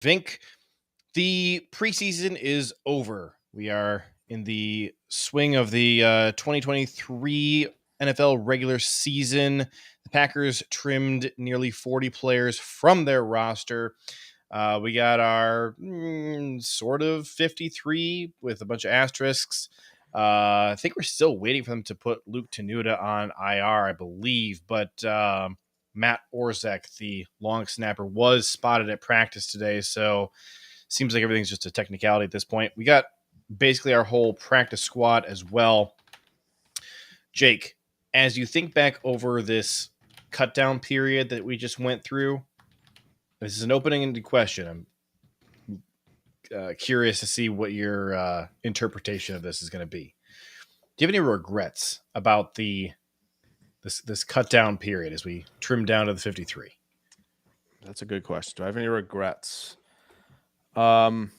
Vink, the preseason is over. We are in the swing of the 2023 NFL regular season. The Packers trimmed nearly 40 players from their roster. We got our sort of 53 with a bunch of asterisks. I think we're still waiting for them to put Luke Tenuta on IR, I believe. But Matt Orzek, the long snapper, was spotted at practice today. So seems like everything's just a technicality at this point. We got basically our whole practice squad as well. Jake, as you think back over this cut down period that we just went through, this is an open-ended question. I'm curious to see what your interpretation of this is going to be. Do you have any regrets about this cut down period as we trim down to the 53? That's a good question. Do I have any regrets? Honestly,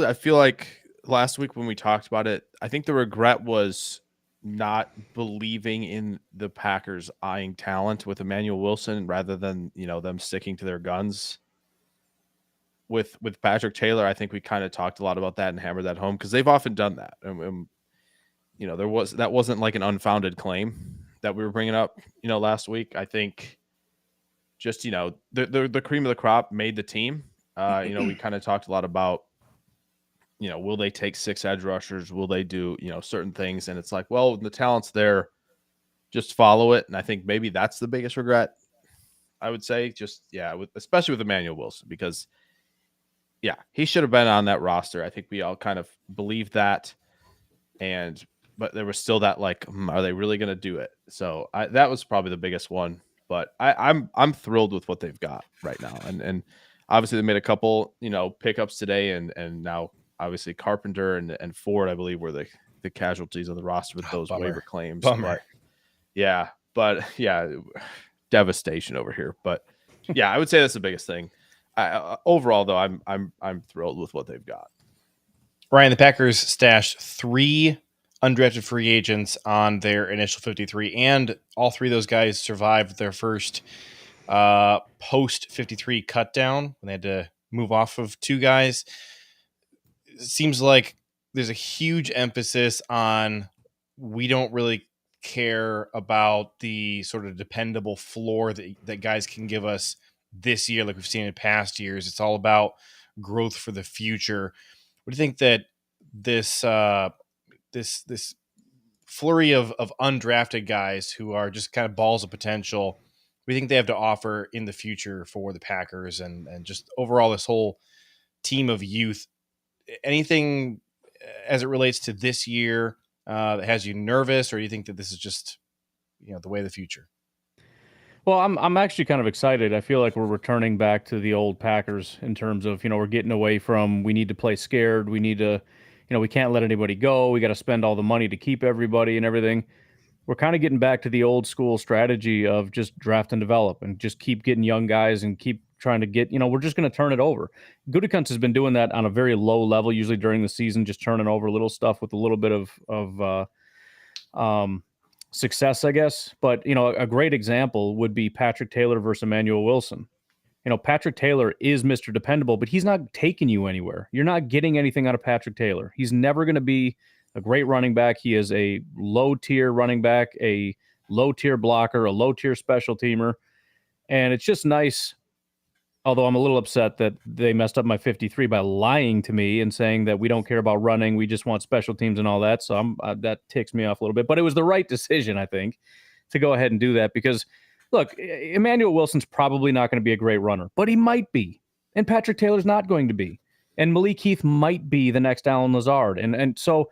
I feel like last week when we talked about it, I think the regret was not believing in the Packers eyeing talent with Emmanuel Wilson rather than, them sticking to their guns. With Patrick Taylor, I think we kind of talked a lot about that and hammered that home because they've often done that. That wasn't like an unfounded claim that we were bringing up, last week. I think just, the cream of the crop made the team. We kind of talked a lot about, will they take 6 edge rushers? Will they do, certain things? And it's like, well, the talent's there. Just follow it. And I think maybe that's the biggest regret, I would say. Especially with Emmanuel Wilson, because, he should have been on that roster. I think we all kind of believed that. But there was still that, like, are they really going to do it? So that was probably the biggest one. But I'm thrilled with what they've got right now. And obviously they made a couple, pickups today, and now obviously Carpenter and Ford, I believe, were the casualties of the roster with those waiver claims. Bummer. But devastation over here. But I would say that's the biggest thing. Overall, though, I'm thrilled with what they've got. Ryan, the Packers stashed 3 undrafted free agents on their initial 53, and all 3 of those guys survived their first post 53 cut down when they had to move off of 2 guys. It seems like there's a huge emphasis on we don't really care about the sort of dependable floor that guys can give us this year like we've seen in past years. It's all about growth for the future. What do you think that this flurry of undrafted guys who are just kind of balls of potential, we think they have to offer in the future for the Packers and just overall this whole team of youth? Anything as it relates to this year that has you nervous, or do you think that this is just the way of the future? Well, I'm actually kind of excited. I feel like we're returning back to the old Packers in terms of, we're getting away from we need to play scared. We need to, we can't let anybody go. We got to spend all the money to keep everybody and everything. We're kind of getting back to the old school strategy of just draft and develop and just keep getting young guys and keep trying to get, we're just going to turn it over. Gutekunst has been doing that on a very low level, usually during the season, just turning over little stuff with a little bit of success, I guess. But, a great example would be Patrick Taylor versus Emmanuel Wilson. Patrick Taylor is Mr. Dependable, but he's not taking you anywhere. You're not getting anything out of Patrick Taylor. He's never going to be a great running back. He is a low-tier running back, a low-tier blocker, a low-tier special teamer. And it's just nice, although I'm a little upset that they messed up my 53 by lying to me and saying that we don't care about running, we just want special teams and all that. So that ticks me off a little bit. But it was the right decision, I think, to go ahead and do that because, look, Emmanuel Wilson's probably not going to be a great runner, but he might be. And Patrick Taylor's not going to be. And Malik Heath might be the next Allen Lazard. And so,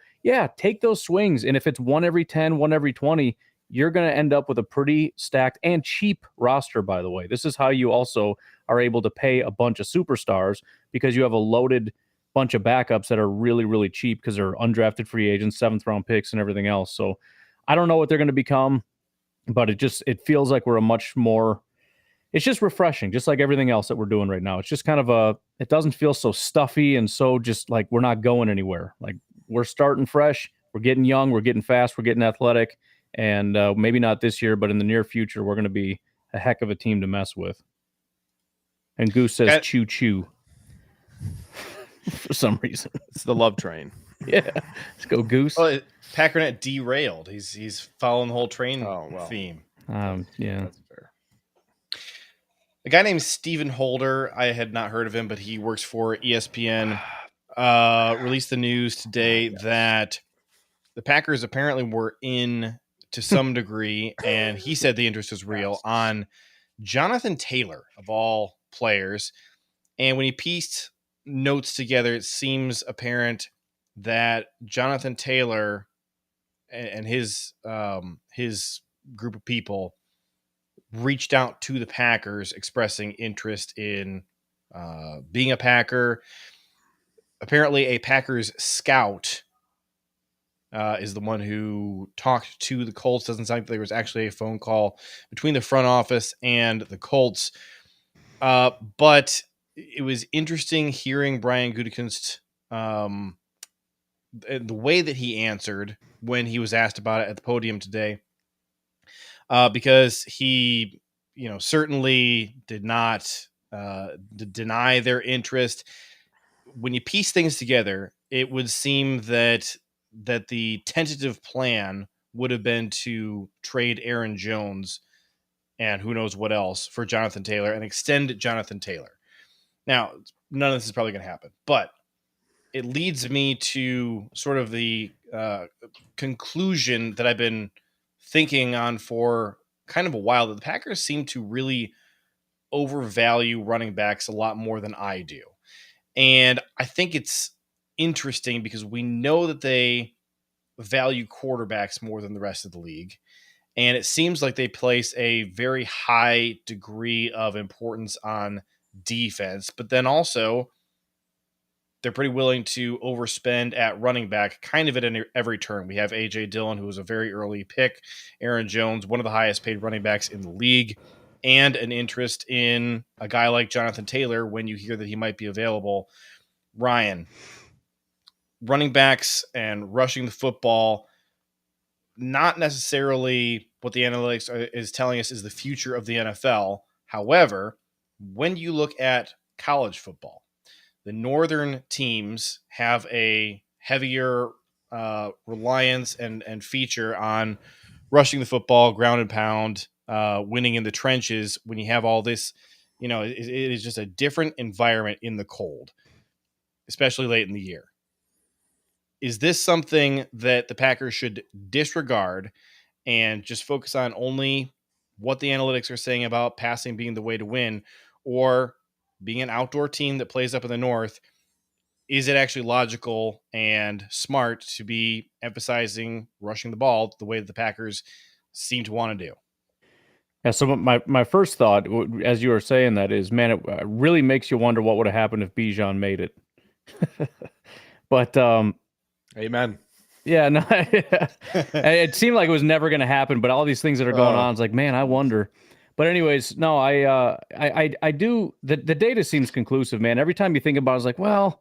take those swings. And if it's 1 every 10, 1 every 20, you're going to end up with a pretty stacked and cheap roster, by the way. This is how you also are able to pay a bunch of superstars because you have a loaded bunch of backups that are really, really cheap because they're undrafted free agents, 7th-round picks, and everything else. So I don't know what they're going to become, but it feels like we're a much more – it's just refreshing, just like everything else that we're doing right now. It's just kind of it doesn't feel so stuffy and so just like we're not going anywhere. Like we're starting fresh, we're getting young, we're getting fast, we're getting athletic. And maybe not this year, but in the near future, we're going to be a heck of a team to mess with. And Goose says choo choo for some reason. It's the love train. Yeah, let's go Goose. Well, Packernet derailed. He's following the whole train theme. Yeah, that's fair. A guy named Stephen Holder. I had not heard of him, but he works for ESPN. Released the news today that the Packers apparently were in to some degree, and he said the interest was real on Jonathan Taylor, of all players. And when he pieced notes together, it seems apparent that Jonathan Taylor and his group of people reached out to the Packers expressing interest in being a Packer. Apparently, a Packers scout is the one who talked to the Colts. Doesn't sound like there was actually a phone call between the front office and the Colts. But it was interesting hearing Brian Gutekunst, the way that he answered when he was asked about it at the podium today, because he, certainly did not deny their interest. When you piece things together, it would seem that the tentative plan would have been to trade Aaron Jones and who knows what else for Jonathan Taylor and extend Jonathan Taylor. Now, none of this is probably going to happen, but it leads me to sort of the conclusion that I've been thinking on for kind of a while, that the Packers seem to really overvalue running backs a lot more than I do. And I think it's interesting because we know that they value quarterbacks more than the rest of the league. And it seems like they place a very high degree of importance on defense, but then also they're pretty willing to overspend at running back kind of at every turn. We have A.J. Dillon, who was a very early pick, Aaron Jones, one of the highest paid running backs in the league, and an interest in a guy like Jonathan Taylor when you hear that he might be available. Ryan, running backs and rushing the football, not necessarily what the analytics is telling us is the future of the NFL. However, when you look at college football, the northern teams have a heavier reliance and feature on rushing the football, ground and pound, winning in the trenches. When you have all this, it is just a different environment in the cold, especially late in the year. Is this something that the Packers should disregard and just focus on only what the analytics are saying about passing being the way to win, or being an outdoor team that plays up in the north? Is it actually logical and smart to be emphasizing rushing the ball the way that the Packers seem to want to do? Yeah, so my first thought, as you were saying that, is, man, it really makes you wonder what would have happened if Bijan made it. But amen. Yeah, no, it seemed like it was never going to happen. But all these things that are going on, it's like, man, I wonder. But anyways, no, I do. The data seems conclusive, man. Every time you think about it, it's like, well,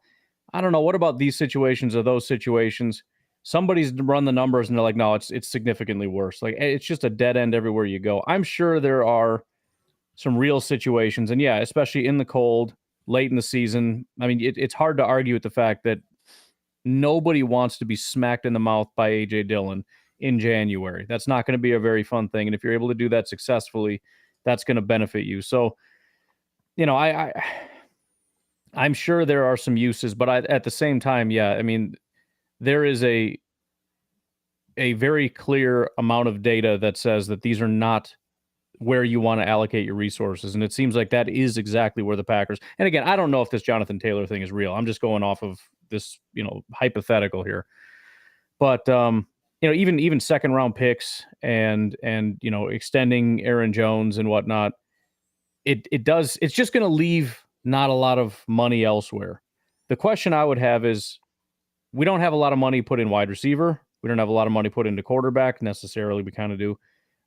I don't know. What about these situations or those situations? Somebody's run the numbers and they're like, no, it's significantly worse. Like, it's just a dead end everywhere you go. I'm sure there are some real situations. And yeah, especially in the cold, late in the season. I mean, it's hard to argue with the fact that nobody wants to be smacked in the mouth by A.J. Dillon in January. That's not going to be a very fun thing. And if you're able to do that successfully, that's going to benefit you. So, I'm sure there are some uses, but at the same time, yeah, I mean, there is a very clear amount of data that says that these are not where you want to allocate your resources. And it seems like that is exactly where the Packers, and again, I don't know if this Jonathan Taylor thing is real. I'm just going off of this, hypothetical here. But, even second round picks and extending Aaron Jones and whatnot, it's just going to leave not a lot of money elsewhere. The question I would have is, we don't have a lot of money put in wide receiver. We don't have a lot of money put into quarterback necessarily. We kind of do.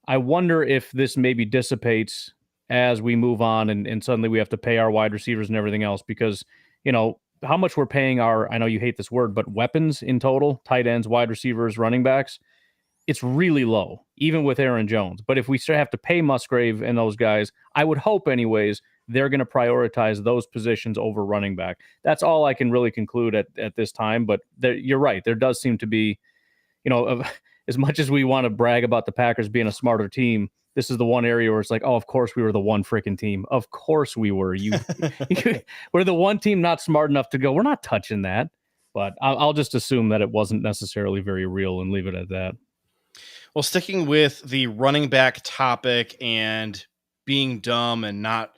I wonder if this maybe dissipates as we move on and suddenly we have to pay our wide receivers and everything else, because, how much we're paying our, I know you hate this word, but weapons in total, tight ends, wide receivers, running backs, it's really low, even with Aaron Jones. But if we still have to pay Musgrave and those guys, I would hope anyways they're going to prioritize those positions over running back. That's all I can really conclude at this time. But you're right. There does seem to be, as much as we want to brag about the Packers being a smarter team, this is the one area where it's like, oh, of course we were the one freaking team. Of course we were. We're the one team not smart enough to go, we're not touching that. But I'll just assume that it wasn't necessarily very real and leave it at that. Well, sticking with the running back topic and being dumb and not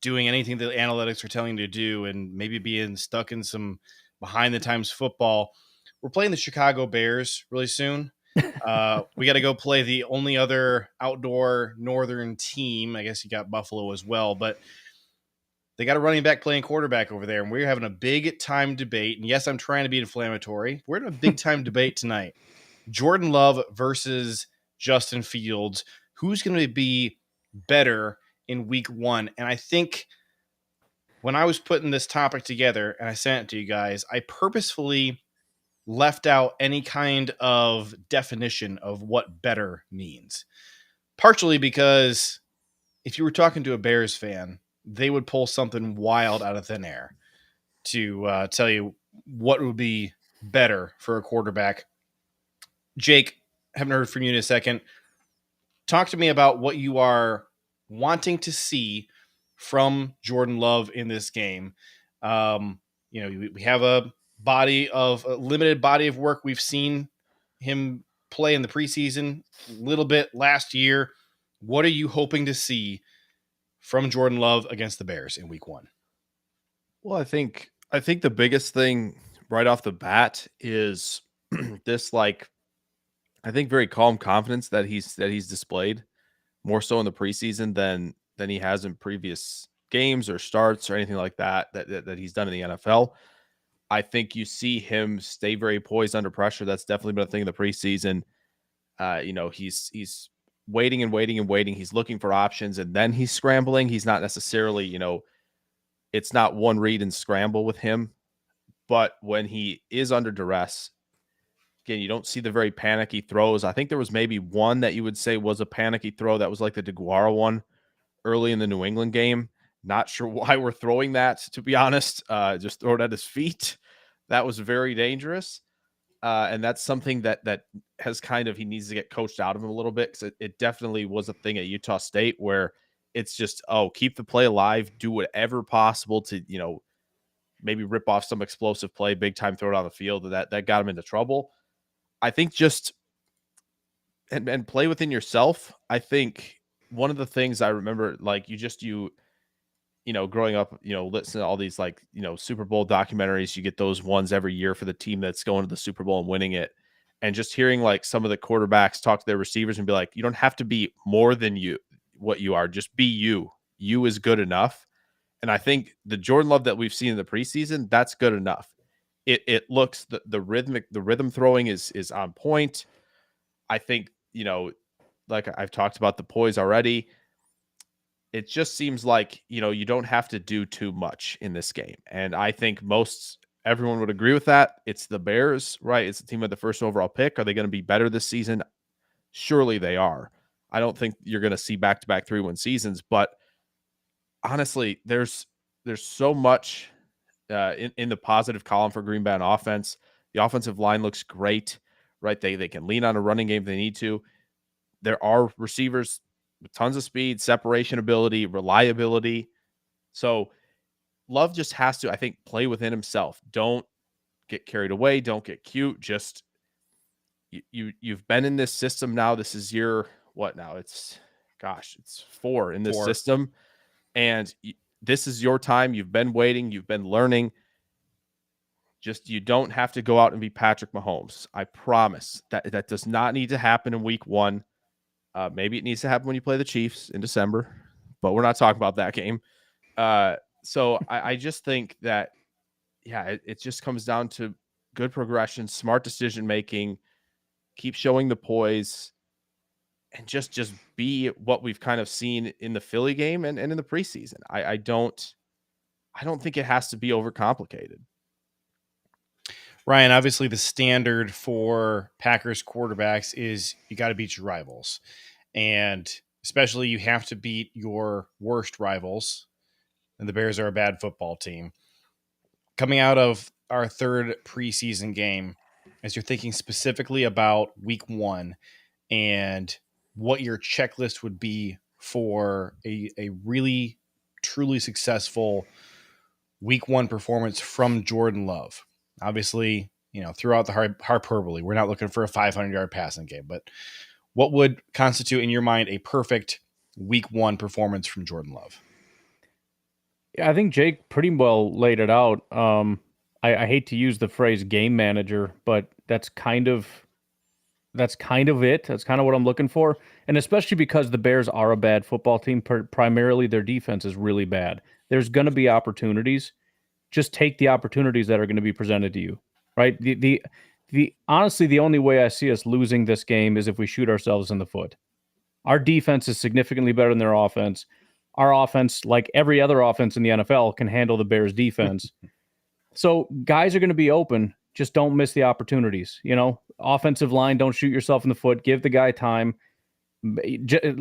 doing anything that analytics are telling you to do and maybe being stuck in some behind the times football, we're playing the Chicago Bears really soon. We got to go play the only other outdoor northern team. I guess you got Buffalo as well, but they got a running back playing quarterback over there, and we're having a big time debate. And yes, I'm trying to be inflammatory. We're in a big time debate tonight. Jordan Love versus Justin Fields. Who's going to be better in week 1? And I think when I was putting this topic together and I sent it to you guys, I purposefully left out any kind of definition of what better means. Partially because if you were talking to a Bears fan, they would pull something wild out of thin air to tell you what would be better for a quarterback. Jake, haven't heard from you in a second. Talk to me about what you are wanting to see from Jordan Love in this game. We have a limited body of work. We've seen him play in the preseason a little bit last year. What are you hoping to see from Jordan Love against the Bears in week 1? Well, I think the biggest thing right off the bat is this, I think very calm confidence that he's displayed more so in the preseason than he has in previous games or starts or anything like that he's done in the NFL. I think you see him stay very poised under pressure. That's definitely been a thing in the preseason. He's waiting and waiting and waiting. He's looking for options and then he's scrambling. He's not necessarily, it's not one read and scramble with him. But when he is under duress, again, you don't see the very panicky throws. I think there was maybe one that you would say was a panicky throw. That was like the DeGuara one early in the New England game. Not sure why we're throwing that, to be honest. Just throw it at his feet. That was very dangerous. And that's something that has he needs to get coached out of him a little bit, because it definitely was a thing at Utah State where it's just, keep the play alive, do whatever possible to, maybe rip off some explosive play, big time throw it on the field. That got him into trouble. I think just and play within yourself. I think one of the things I remember, growing up, listen to all these Super Bowl documentaries. You get those ones every year for the team that's going to the Super Bowl and winning it. And just hearing some of the quarterbacks talk to their receivers and be like, you don't have to be more than what you are. Just be you. You is good enough. And I think the Jordan Love that we've seen in the preseason, that's good enough. It looks the rhythm throwing is on point. I think, like I've talked about the poise already. It just seems like, you don't have to do too much in this game. And I think everyone would agree with that. It's the Bears, right? It's the team with the first overall pick. Are they going to be better this season? Surely they are. I don't think you're going to see back-to-back 3-win seasons, but honestly, there's so much in the positive column for Green Bay on offense. The offensive line looks great, right? They can lean on a running game if they need to. There are receivers with tons of speed, separation ability, reliability. So Love just has to, I think, play within himself. Don't get carried away. Don't get cute. Just you've been in this system now. This is your what now? It's 4 in this system. And this is your time. You've been waiting. You've been learning. Just you don't have to go out and be Patrick Mahomes. I promise that does not need to happen in week 1. Maybe it needs to happen when you play the Chiefs in December, but we're not talking about that game. So I just think that, it just comes down to good progression, smart decision making, keep showing the poise, and just be what we've kind of seen in the Philly game and in the preseason. I don't think it has to be overcomplicated. Ryan, obviously the standard for Packers quarterbacks is you got to beat your rivals. And especially you have to beat your worst rivals. and the Bears are a bad football team. Coming out of our third preseason game, as you're thinking specifically about week 1 and what your checklist would be for a really, truly successful week 1 performance from Jordan Love. Obviously, throughout the hyperbole, we're not looking for a 500-yard passing game, but what would constitute in your mind a perfect week 1 performance from Jordan Love? Yeah, I think Jake pretty well laid it out. I hate to use the phrase game manager, but that's kind of it. That's kind of what I'm looking for. And especially because the Bears are a bad football team, primarily their defense is really bad. There's going to be opportunities. Just take the opportunities that are going to be presented to you, right? The honestly, the only way I see us losing this game is if we shoot ourselves in the foot. Our defense is significantly better than their offense. Our offense, like every other offense in the NFL, can handle the Bears' defense. So guys are going to be open. Just don't miss the opportunities. Offensive line, don't shoot yourself in the foot. Give the guy time.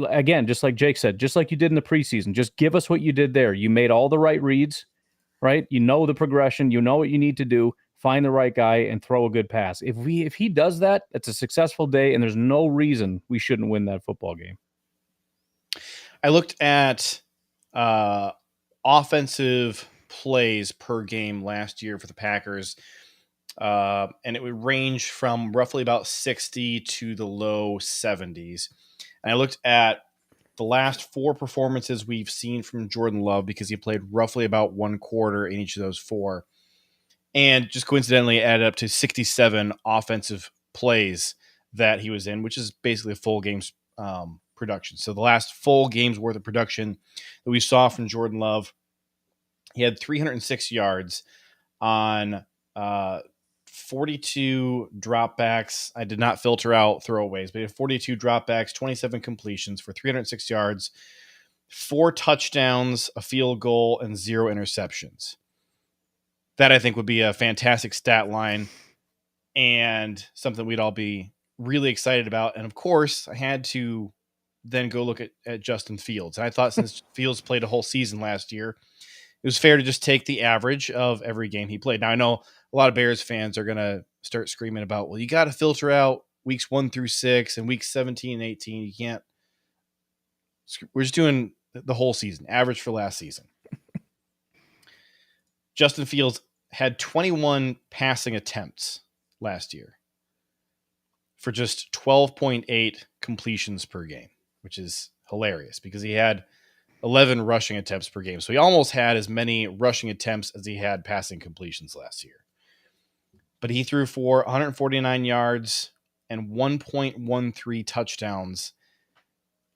Again, just like Jake said, just like you did in the preseason, just give us what you did there. You made all the right reads, right? You know the progression. You know what you need to do. Find the right guy and throw a good pass. If he does that, it's a successful day, and there's no reason we shouldn't win that football game. I looked at offensive plays per game last year for the Packers, and it would range from roughly about 60 to the low 70s. And I looked at the last 4 performances we've seen from Jordan Love, because he played roughly about 1 quarter in each of those 4, and just coincidentally added up to 67 offensive plays that he was in, which is basically a full game's production. So the last full game's worth of production that we saw from Jordan Love, he had 306 yards on 42 dropbacks. I did not filter out throwaways, but he had 42 dropbacks, 27 completions for 306 yards, 4 touchdowns, a field goal, and 0 interceptions. That I think would be a fantastic stat line and something we'd all be really excited about. And of course, I had to then go look at Justin Fields. And I thought since Fields played a whole season last year, it was fair to just take the average of every game he played. Now, I know a lot of Bears fans are going to start screaming about, well, you got to filter out weeks 1 through 6 and weeks 17 and 18. You can't. We're just doing the whole season, average for last season. Justin Fields had 21 passing attempts last year for just 12.8 completions per game, which is hilarious because he had 11 rushing attempts per game. So he almost had as many rushing attempts as he had passing completions last year. But he threw for 149 yards and 1.13 touchdowns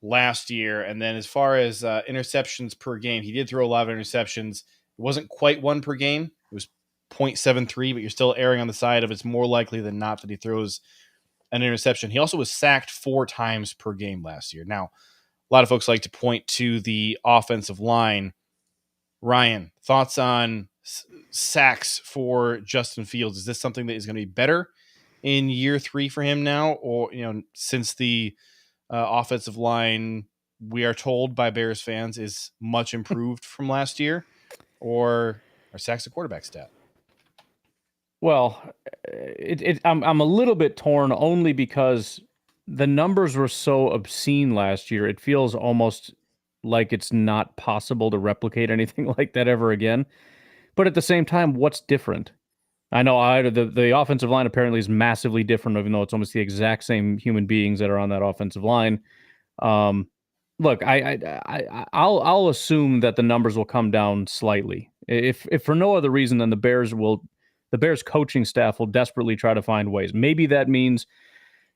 last year. And then as far as interceptions per game, he did throw a lot of interceptions. It wasn't quite 1 per game. It was 0.73, but you're still erring on the side of it's more likely than not that he throws an interception. He also was sacked 4 times per game last year. Now, a lot of folks like to point to the offensive line. Ryan, thoughts on sacks for Justin Fields? Is this something that is going to be better in year 3 for him now? Or, since the offensive line, we are told by Bears fans, is much improved from last year? Or are sacks a quarterback stat? Well, I'm a little bit torn only because the numbers were so obscene last year. It feels almost like it's not possible to replicate anything like that ever again. But at the same time, what's different? I know the offensive line apparently is massively different, even though it's almost the exact same human beings that are on that offensive line. Look, I'll assume that the numbers will come down slightly. If for no other reason than the Bears coaching staff will desperately try to find ways. Maybe that means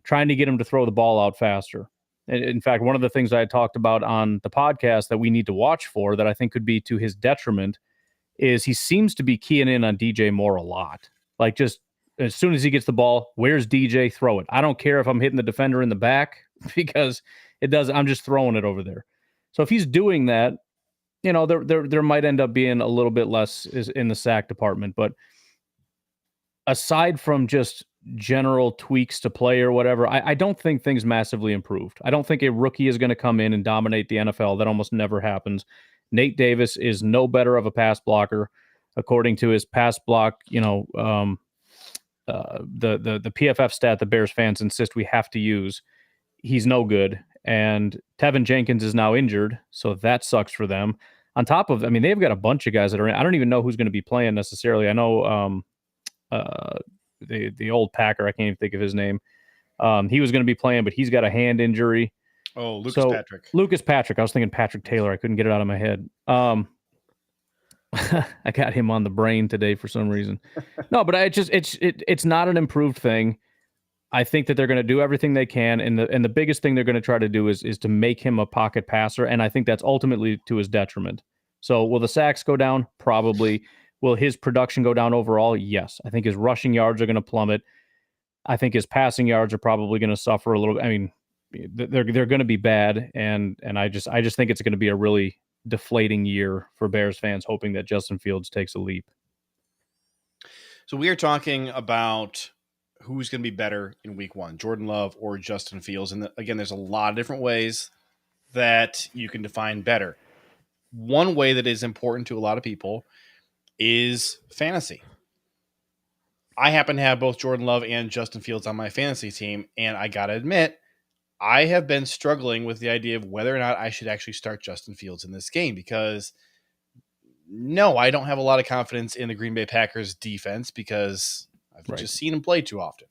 trying to get him to throw the ball out faster. In fact, one of the things I had talked about on the podcast that we need to watch for that I think could be to his detriment is he seems to be keying in on DJ Moore a lot. Like, just as soon as he gets the ball, where's DJ? Throw it. I don't care if I'm hitting the defender in the back because I'm just throwing it over there. So if he's doing that, there might end up being a little bit less in the sack department. But aside from just general tweaks to play or whatever, I don't think things massively improved. I don't think a rookie is going to come in and dominate the NFL. That almost never happens. Nate Davis is no better of a pass blocker, according to his pass block. The PFF stat the Bears fans insist we have to use. He's no good, and Tevin Jenkins is now injured, so that sucks for them. On top of, they've got a bunch of guys that are in. I don't even know who's going to be playing necessarily. I know the old Packer. I can't even think of his name. He was going to be playing, but he's got a hand injury. Oh, Patrick. Lucas Patrick. I was thinking Patrick Taylor. I couldn't get it out of my head. I got him on the brain today for some reason. No, but it's not an improved thing. I think that they're going to do everything they can, and the biggest thing they're going to try to do is to make him a pocket passer, and I think that's ultimately to his detriment. So will the sacks go down? Probably. Will his production go down overall? Yes. I think his rushing yards are going to plummet. I think his passing yards are probably going to suffer a little. They're going to be bad, and I just think it's going to be a really deflating year for Bears fans, hoping that Justin Fields takes a leap. So we are talking about who's going to be better in week one, Jordan Love or Justin Fields. And again, there's a lot of different ways that you can define better. One way that is important to a lot of people is fantasy. I happen to have both Jordan Love and Justin Fields on my fantasy team, and I got to admit, I have been struggling with the idea of whether or not I should actually start Justin Fields in this game because, no, I don't have a lot of confidence in the Green Bay Packers defense because I've just seen him play too often.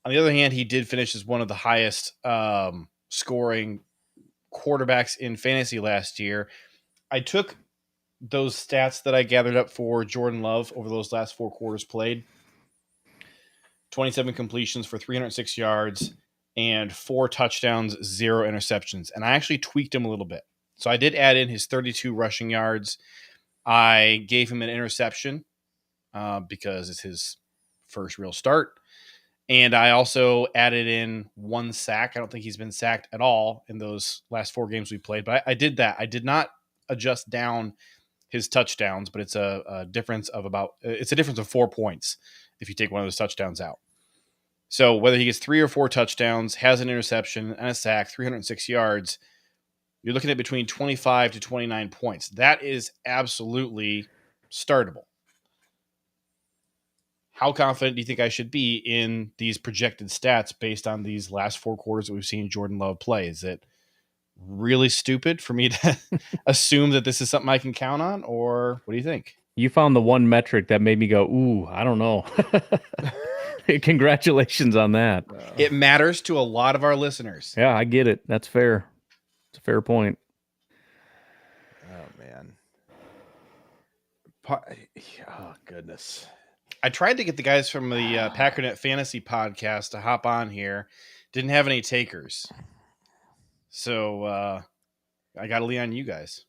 On the other hand, he did finish as one of the highest scoring quarterbacks in fantasy last year. I took those stats that I gathered up for Jordan Love over those last 4 quarters played. 27 completions for 306 yards and 4 touchdowns, 0 interceptions. And I actually tweaked him a little bit. So I did add in his 32 rushing yards. I gave him an interception because it's his first real start. And I also added in 1 sack. I don't think he's been sacked at all in those last 4 games we played, but I did that. I did not adjust down his touchdowns, but it's a difference of 4 points if you take one of those touchdowns out. So whether he gets 3 or 4 touchdowns, has an interception and a sack, 306 yards, you're looking at between 25 to 29 points. That is absolutely startable. How confident do you think I should be in these projected stats based on these last 4 quarters that we've seen Jordan Love play? Is it really stupid for me to assume that this is something I can count on, or what do you think? You found the one metric that made me go, ooh, I don't know. Congratulations on that. It matters to a lot of our listeners. Yeah, I get it. That's fair. It's a fair point. Oh, man. Oh, goodness. I tried to get the guys from the Packernet Fantasy Podcast to hop on here. Didn't have any takers. So I got to lean on you guys.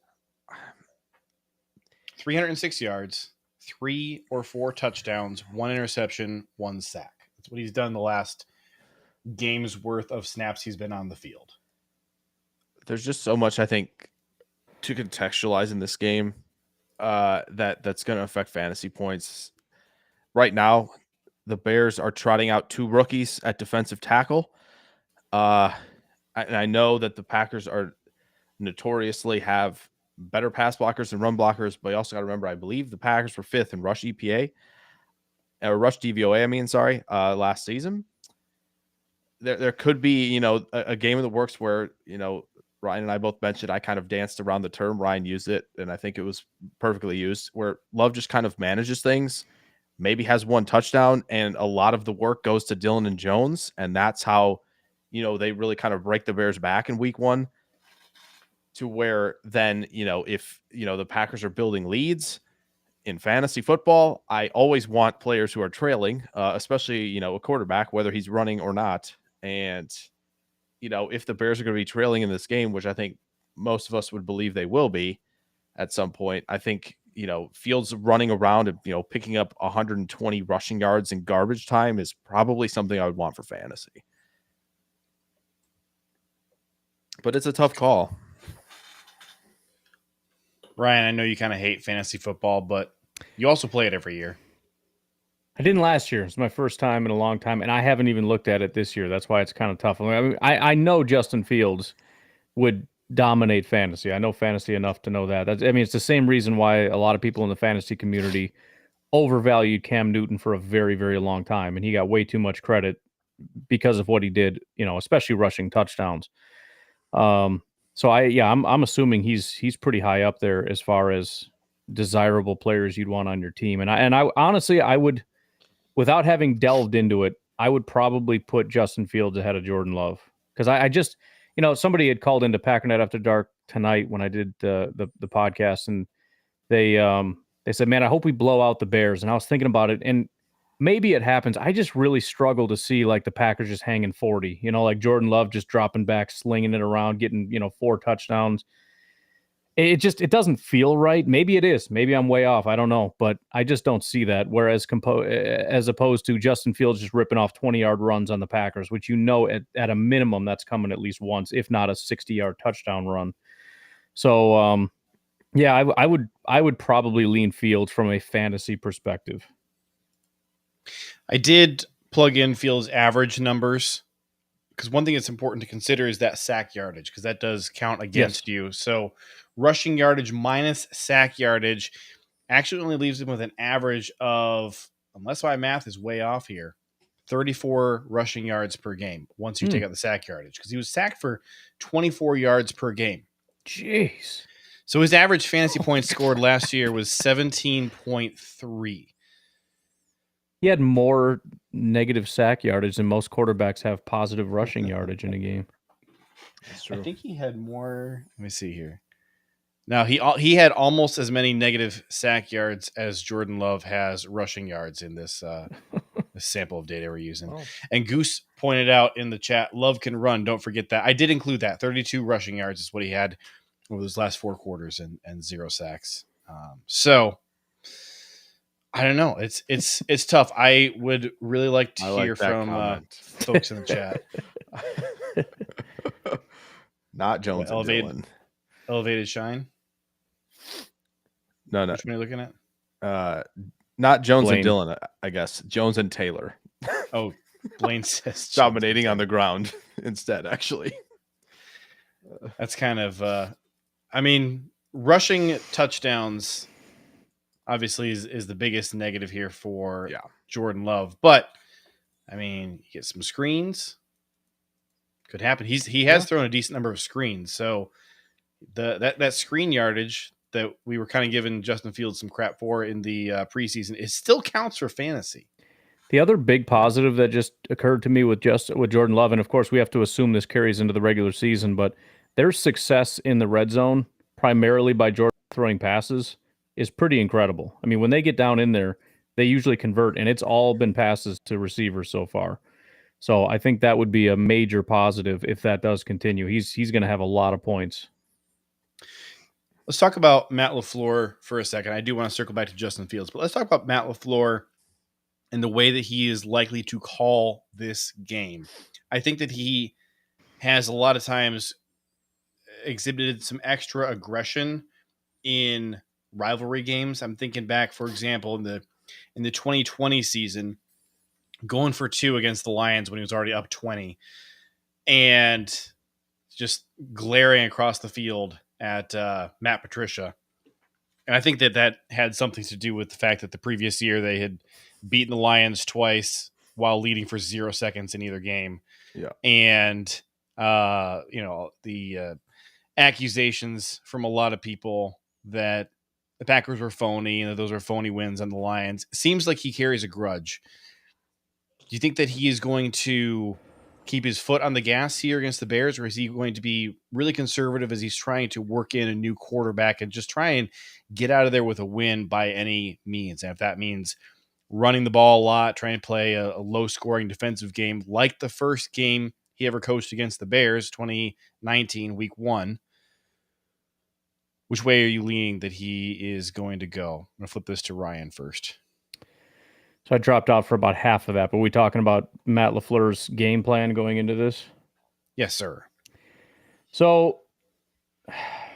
306 yards, 3 or 4 touchdowns, 1 interception, 1 sack. That's what he's done the last game's worth of snaps he's been on the field. There's just so much, I think, to contextualize in this game that's going to affect fantasy points. Right now, the Bears are trotting out 2 rookies at defensive tackle. And I know that the Packers are notoriously have better pass blockers than run blockers, but you also got to remember, I believe the Packers were 5th in rush EPA, or rush DVOA, last season. There could be, a game in the works where, Ryan and I both mentioned, I kind of danced around the term. Ryan used it, and I think it was perfectly used, where Love just kind of manages things, maybe has 1 touchdown, and a lot of the work goes to Dillon and Jones, and that's how, they really kind of break the Bears back in week 1, to where then, if, the Packers are building leads in fantasy football, I always want players who are trailing, especially, a quarterback, whether he's running or not. And, if the Bears are going to be trailing in this game, which I think most of us would believe they will be at some point, I think, Fields running around and, picking up 120 rushing yards in garbage time is probably something I would want for fantasy. But it's a tough call. Ryan, I know you kind of hate fantasy football, but you also play it every year. I didn't last year. It's my first time in a long time, and I haven't even looked at it this year. That's why it's kind of tough. I know Justin Fields would dominate fantasy. I know fantasy enough to know that. It's the same reason why a lot of people in the fantasy community overvalued Cam Newton for a very, very long time, and he got way too much credit because of what he did, especially rushing touchdowns. I'm assuming he's pretty high up there as far as desirable players you'd want on your team. And I honestly, I would, without having delved into it, I would probably put Justin Fields ahead of Jordan Love, because I just, somebody had called into Packernet After Dark tonight when I did the podcast, and they said, "Man, I hope we blow out the Bears." And I was thinking about it, and maybe it happens. I just really struggle to see like the Packers just hanging 40, like Jordan Love just dropping back, slinging it around, getting, 4 touchdowns. It doesn't feel right. Maybe it is. Maybe I'm way off. I don't know, but I just don't see that. Whereas as opposed to Justin Fields just ripping off 20-yard runs on the Packers, which at a minimum that's coming at least once, if not a 60-yard touchdown run. So I would probably lean Fields from a fantasy perspective. I did plug in Fields' average numbers, because one thing that's important to consider is that sack yardage, because that does count against you. So rushing yardage minus sack yardage actually only leaves him with an average of, unless my math is way off here, 34 rushing yards per game once you take out the sack yardage, because he was sacked for 24 yards per game. Jeez. So his average fantasy points scored last year was 17.3. He had more negative sack yardage than most quarterbacks have positive rushing yardage in a game. That's true. I think he had more. Let me see here. Now, he had almost as many negative sack yards as Jordan Love has rushing yards in this this sample of data we're using. Oh. And Goose pointed out in the chat, Love can run. Don't forget that. I did include that. 32 rushing yards is what he had over those last 4 quarters and 0 sacks. So I don't know. It's tough. I would really like to hear from folks in the chat. Not Jones and Dillon. Elevated Shine? No. Which one are you looking at? Not Jones and Dillon, I guess. Jones and Taylor. Oh, Blaine says dominating on the ground instead, actually. That's kind of rushing touchdowns obviously is the biggest negative here for Jordan Love. But you get some screens. Could happen. He has thrown a decent number of screens. So that screen yardage that we were kind of giving Justin Fields some crap for in the preseason, it still counts for fantasy. The other big positive that just occurred to me with Jordan Love, and of course we have to assume this carries into the regular season, but their success in the red zone, primarily by Jordan throwing passes, is pretty incredible. When they get down in there, they usually convert, and it's all been passes to receivers so far. So I think that would be a major positive if that does continue. He's going to have a lot of points. Let's talk about Matt LaFleur for a second. I do want to circle back to Justin Fields, but let's talk about Matt LaFleur and the way that he is likely to call this game. I think that he has a lot of times exhibited some extra aggression in rivalry games. I'm thinking back, for example, in the 2020 season, going for 2 against the Lions when he was already up 20 and just glaring across the field at Matt Patricia. And I think that had something to do with the fact that the previous year they had beaten the Lions twice while leading for 0 seconds in either game. Yeah. And, the accusations from a lot of people that the Packers were phony and that those were phony wins on the Lions. It seems like he carries a grudge. Do you think that he is going to keep his foot on the gas here against the Bears, or is he going to be really conservative as he's trying to work in a new quarterback and just try and get out of there with a win by any means? And if that means running the ball a lot, trying to play a low-scoring defensive game like the first game he ever coached against the Bears, 2019, week 1, which way are you leaning that he is going to go? I'm going to flip this to Ryan first. So I dropped out for about half of that, but we're talking about Matt LaFleur's game plan going into this? Yes, sir. So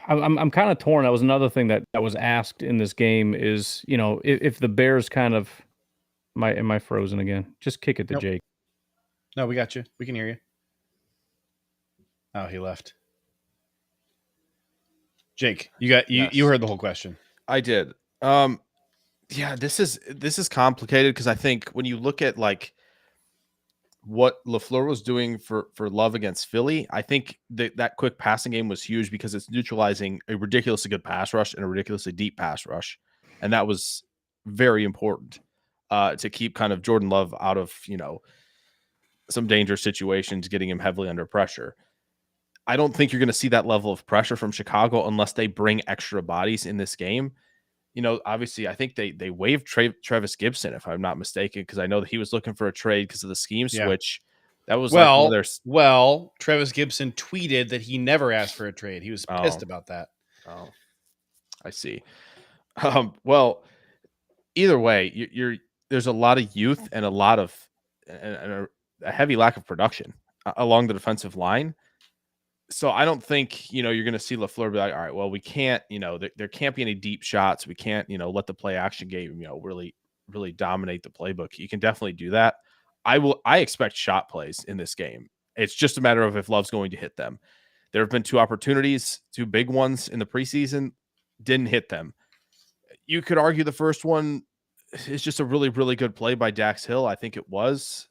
I'm kind of torn. That was another thing that was asked in this game is, if the Bears kind of am I frozen again? Just kick it to Jake. No, we got you. We can hear you. Oh, he left. Jake, you heard the whole question. I did. Yeah, this is complicated because I think when you look at like what LaFleur was doing for Love against Philly, I think that quick passing game was huge because it's neutralizing a ridiculously good pass rush and a ridiculously deep pass rush, and that was very important to keep kind of Jordan Love out of some dangerous situations, getting him heavily under pressure. I don't think you're going to see that level of pressure from Chicago unless they bring extra bodies in this game. Obviously, I think they waived Travis Gibson, if I'm not mistaken, because I know that he was looking for a trade because of the scheme switch. That was Travis Gibson tweeted that he never asked for a trade. He was pissed about that. Oh, I see. Well, either way, there's a lot of youth and a lot of and a heavy lack of production along the defensive line. So I don't think, you're going to see LaFleur be like, all right, well, we can't, there can't be any deep shots. We can't, let the play action game, really, really dominate the playbook. You can definitely do that. I expect shot plays in this game. It's just a matter of if Love's going to hit them. There have been 2 opportunities, 2 big ones in the preseason, didn't hit them. You could argue the first one is just a really, really good play by Dax Hill. I think it was.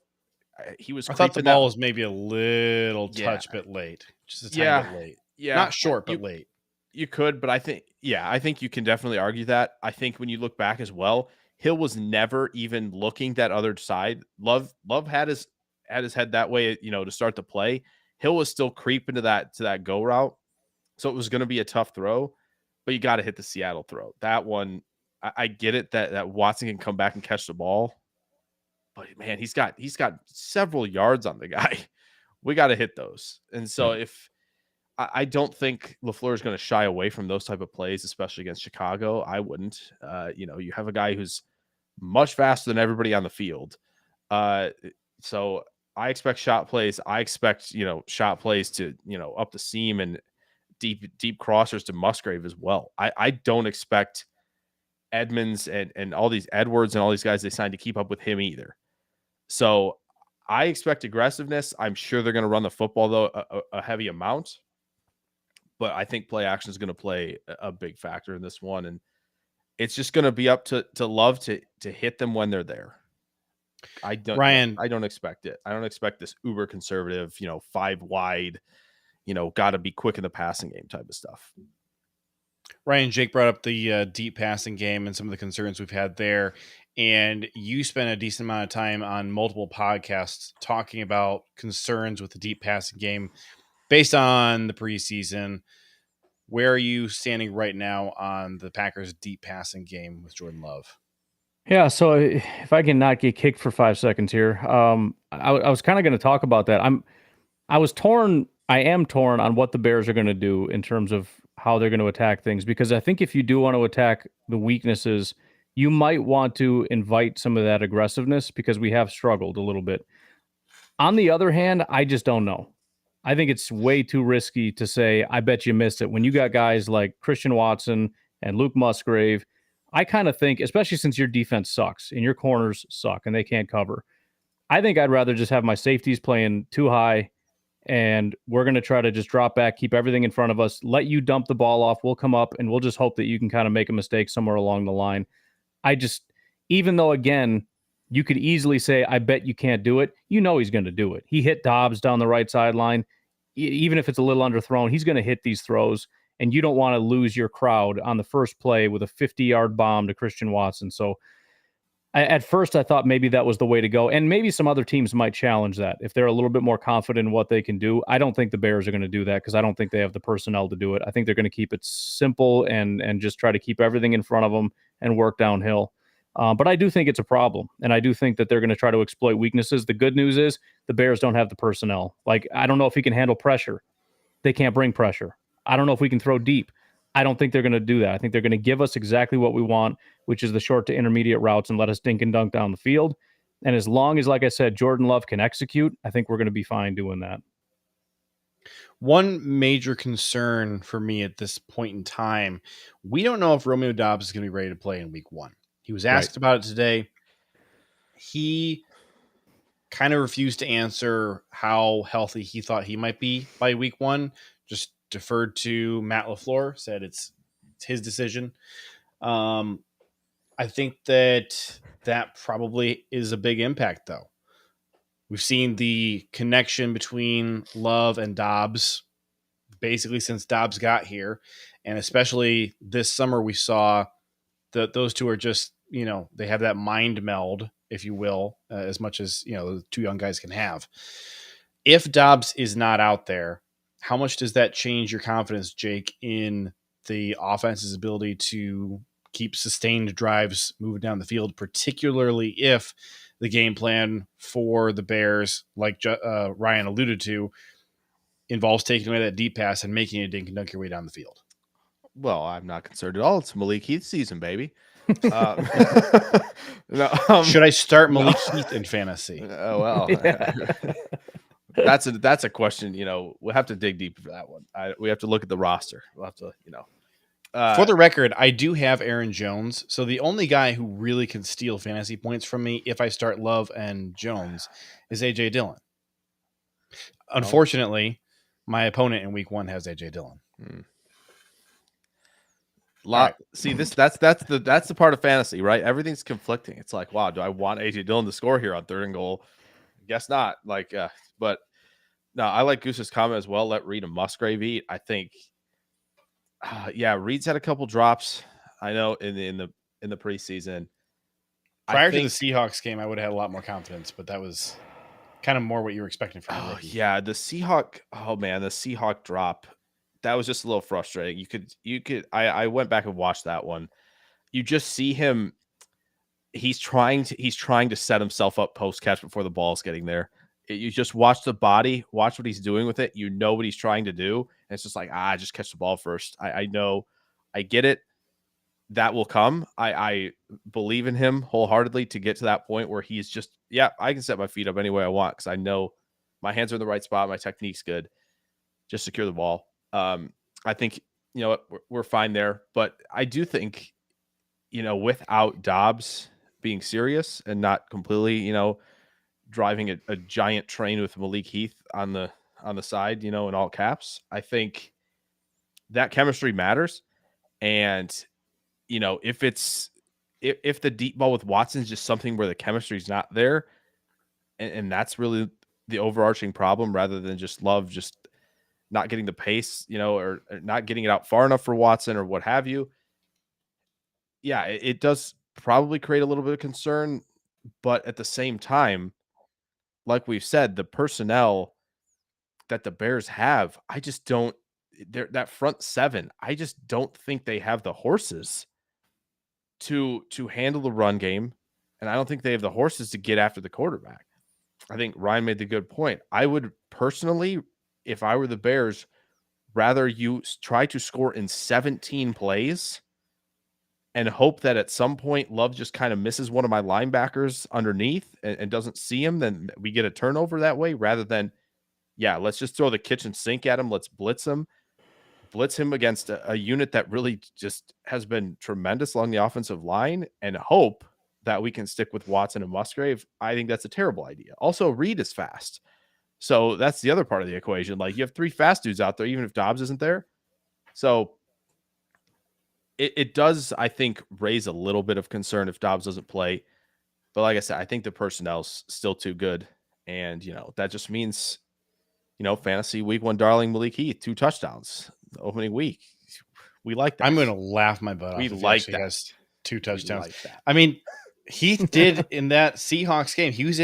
He was. I thought the ball was maybe a little touch bit late, just a tiny bit late. Yeah, not short, but late. You could, but I think you can definitely argue that. I think when you look back as well, Hill was never even looking that other side. Love had his head that way, to start the play. Hill was still creeping to that go route, so it was going to be a tough throw. But you got to hit the Seattle throw. That one, I get it that Watson can come back and catch the ball. But man, he's got several yards on the guy. We got to hit those. And so if I don't think LaFleur is going to shy away from those type of plays, especially against Chicago. I wouldn't. You have a guy who's much faster than everybody on the field. So I expect shot plays. I expect, shot plays to, up the seam and deep crossers to Musgrave as well. I don't expect Edmonds and all these Edwards and all these guys they signed to keep up with him either. So I expect aggressiveness. I'm sure they're going to run the football, though, a heavy amount. But I think play action is going to play a big factor in this one. And it's just going to be up to Love to hit them when they're there. I don't expect it. I don't expect this uber conservative, 5 wide, got to be quick in the passing game type of stuff. Ryan, Jake brought up the deep passing game and some of the concerns we've had there. And you spent a decent amount of time on multiple podcasts talking about concerns with the deep passing game based on the preseason. Where are you standing right now on the Packers' deep passing game with Jordan Love? Yeah, so if I can not get kicked for 5 seconds here, I was kind of going to talk about that. I am torn on what the Bears are going to do in terms of how they're going to attack things, because I think if you do want to attack the weaknesses, you might want to invite some of that aggressiveness because we have struggled a little bit. On the other hand, I just don't know. I think it's way too risky to say, I bet you missed it. When you got guys like Christian Watson and Luke Musgrave, I kind of think, especially since your defense sucks and your corners suck and they can't cover, I think I'd rather just have my safeties playing too high and we're going to try to just drop back, keep everything in front of us, let you dump the ball off. We'll come up and we'll just hope that you can kind of make a mistake somewhere along the line. Even though, again, you could easily say, I bet you can't do it. He's going to do it. He hit Dobbs down the right sideline. Even if it's a little underthrown, he's going to hit these throws. And you don't want to lose your crowd on the first play with a 50-yard bomb to Christian Watson. So at first I thought maybe that was the way to go. And maybe some other teams might challenge that if they're a little bit more confident in what they can do. I don't think the Bears are going to do that because I don't think they have the personnel to do it. I think they're going to keep it simple and just try to keep everything in front of them and work downhill. But I do think it's a problem. And I do think that they're going to try to exploit weaknesses. The good news is the Bears don't have the personnel. Like, I don't know if he can handle pressure. They can't bring pressure. I don't know if we can throw deep. I don't think they're going to do that. I think they're going to give us exactly what we want, which is the short to intermediate routes and let us dink and dunk down the field. And as long as, like I said, Jordan Love can execute, I think we're going to be fine doing that. One major concern for me at this point in time, we don't know if Romeo Doubs is going to be ready to play in week 1. He was asked about it today. He kind of refused to answer how healthy he thought he might be by week 1, just deferred to Matt LaFleur, said it's his decision. I think that probably is a big impact, though. We've seen the connection between Love and Dobbs basically since Dobbs got here, and especially this summer we saw that those two are just, they have that mind meld, if you will, as much as, the two young guys can have. If Dobbs is not out there, how much does that change your confidence, Jake, in the offense's ability to keep sustained drives moving down the field, particularly if the game plan for the Bears, like Ryan alluded to, involves taking away that deep pass and making a dink and dunk your way down the field? Well, I'm not concerned at all. It's Malik Heath season, baby. No, should I start Malik Heath in fantasy? Well, that's a question. We'll have to dig deep for that one. We have to look at the roster. We'll have to, for the record, I do have Aaron Jones. So the only guy who really can steal fantasy points from me if I start Love and Jones is AJ Dillon. Unfortunately, my opponent in week 1 has AJ Dillon. Right. See, that's the part of fantasy, right? Everything's conflicting. It's like, wow, do I want AJ Dillon to score here on 3rd and goal? Guess not. But no, I like Goose's comment as well. Let Reed and Musgrave eat. I think, Reed's had a couple drops. I know in the preseason. Prior to the Seahawks game, I would have had a lot more confidence, but that was kind of more what you were expecting from me. Yeah, the Seahawk drop. That was just a little frustrating. I went back and watched that one. You just see him. He's trying to set himself up post catch before the ball's getting there. You just watch the body, watch what he's doing with it. You know what he's trying to do. And it's just like, just catch the ball first. I know, I get it. That will come. I believe in him wholeheartely to get to that point where he's just, I can set my feet up any way I want because I know my hands are in the right spot. My technique's good. Just secure the ball. I think, we're fine there. But I do think, without Dobbs being serious and not completely, driving a giant train with Malik Heath on the side, in all caps, I think that chemistry matters. And, if the deep ball with Watson is just something where the chemistry is not there, and that's really the overarching problem rather than just Love just not getting the pace, or not getting it out far enough for Watson or what have you. Yeah, it does probably create a little bit of concern, but at the same time, like we've said, the personnel that the Bears have, I just don't, that front 7, I just don't think they have the horses to handle the run game. And I don't think they have the horses to get after the quarterback. I think Ryan made the good point. I would personally, if I were the Bears, rather you try to score in 17 plays and hope that at some point Love just kind of misses one of my linebackers underneath and doesn't see him, then we get a turnover that way, rather than, let's just throw the kitchen sink at him. Let's blitz him against a unit that really just has been tremendous along the offensive line and hope that we can stick with Watson and Musgrave. I think that's a terrible idea. Also, Reed is fast. So that's the other part of the equation. Like, you have 3 fast dudes out there, even if Dobbs isn't there. So it does, I think, raise a little bit of concern if Dobbs doesn't play. But like I said, I think the personnel's still too good. And, that just means, fantasy week 1 darling Malik Heath, 2 touchdowns the opening week. We like that. I'm going to laugh my butt off. We like that. Has 2 touchdowns. I mean, Heath did in that Seahawks game. He was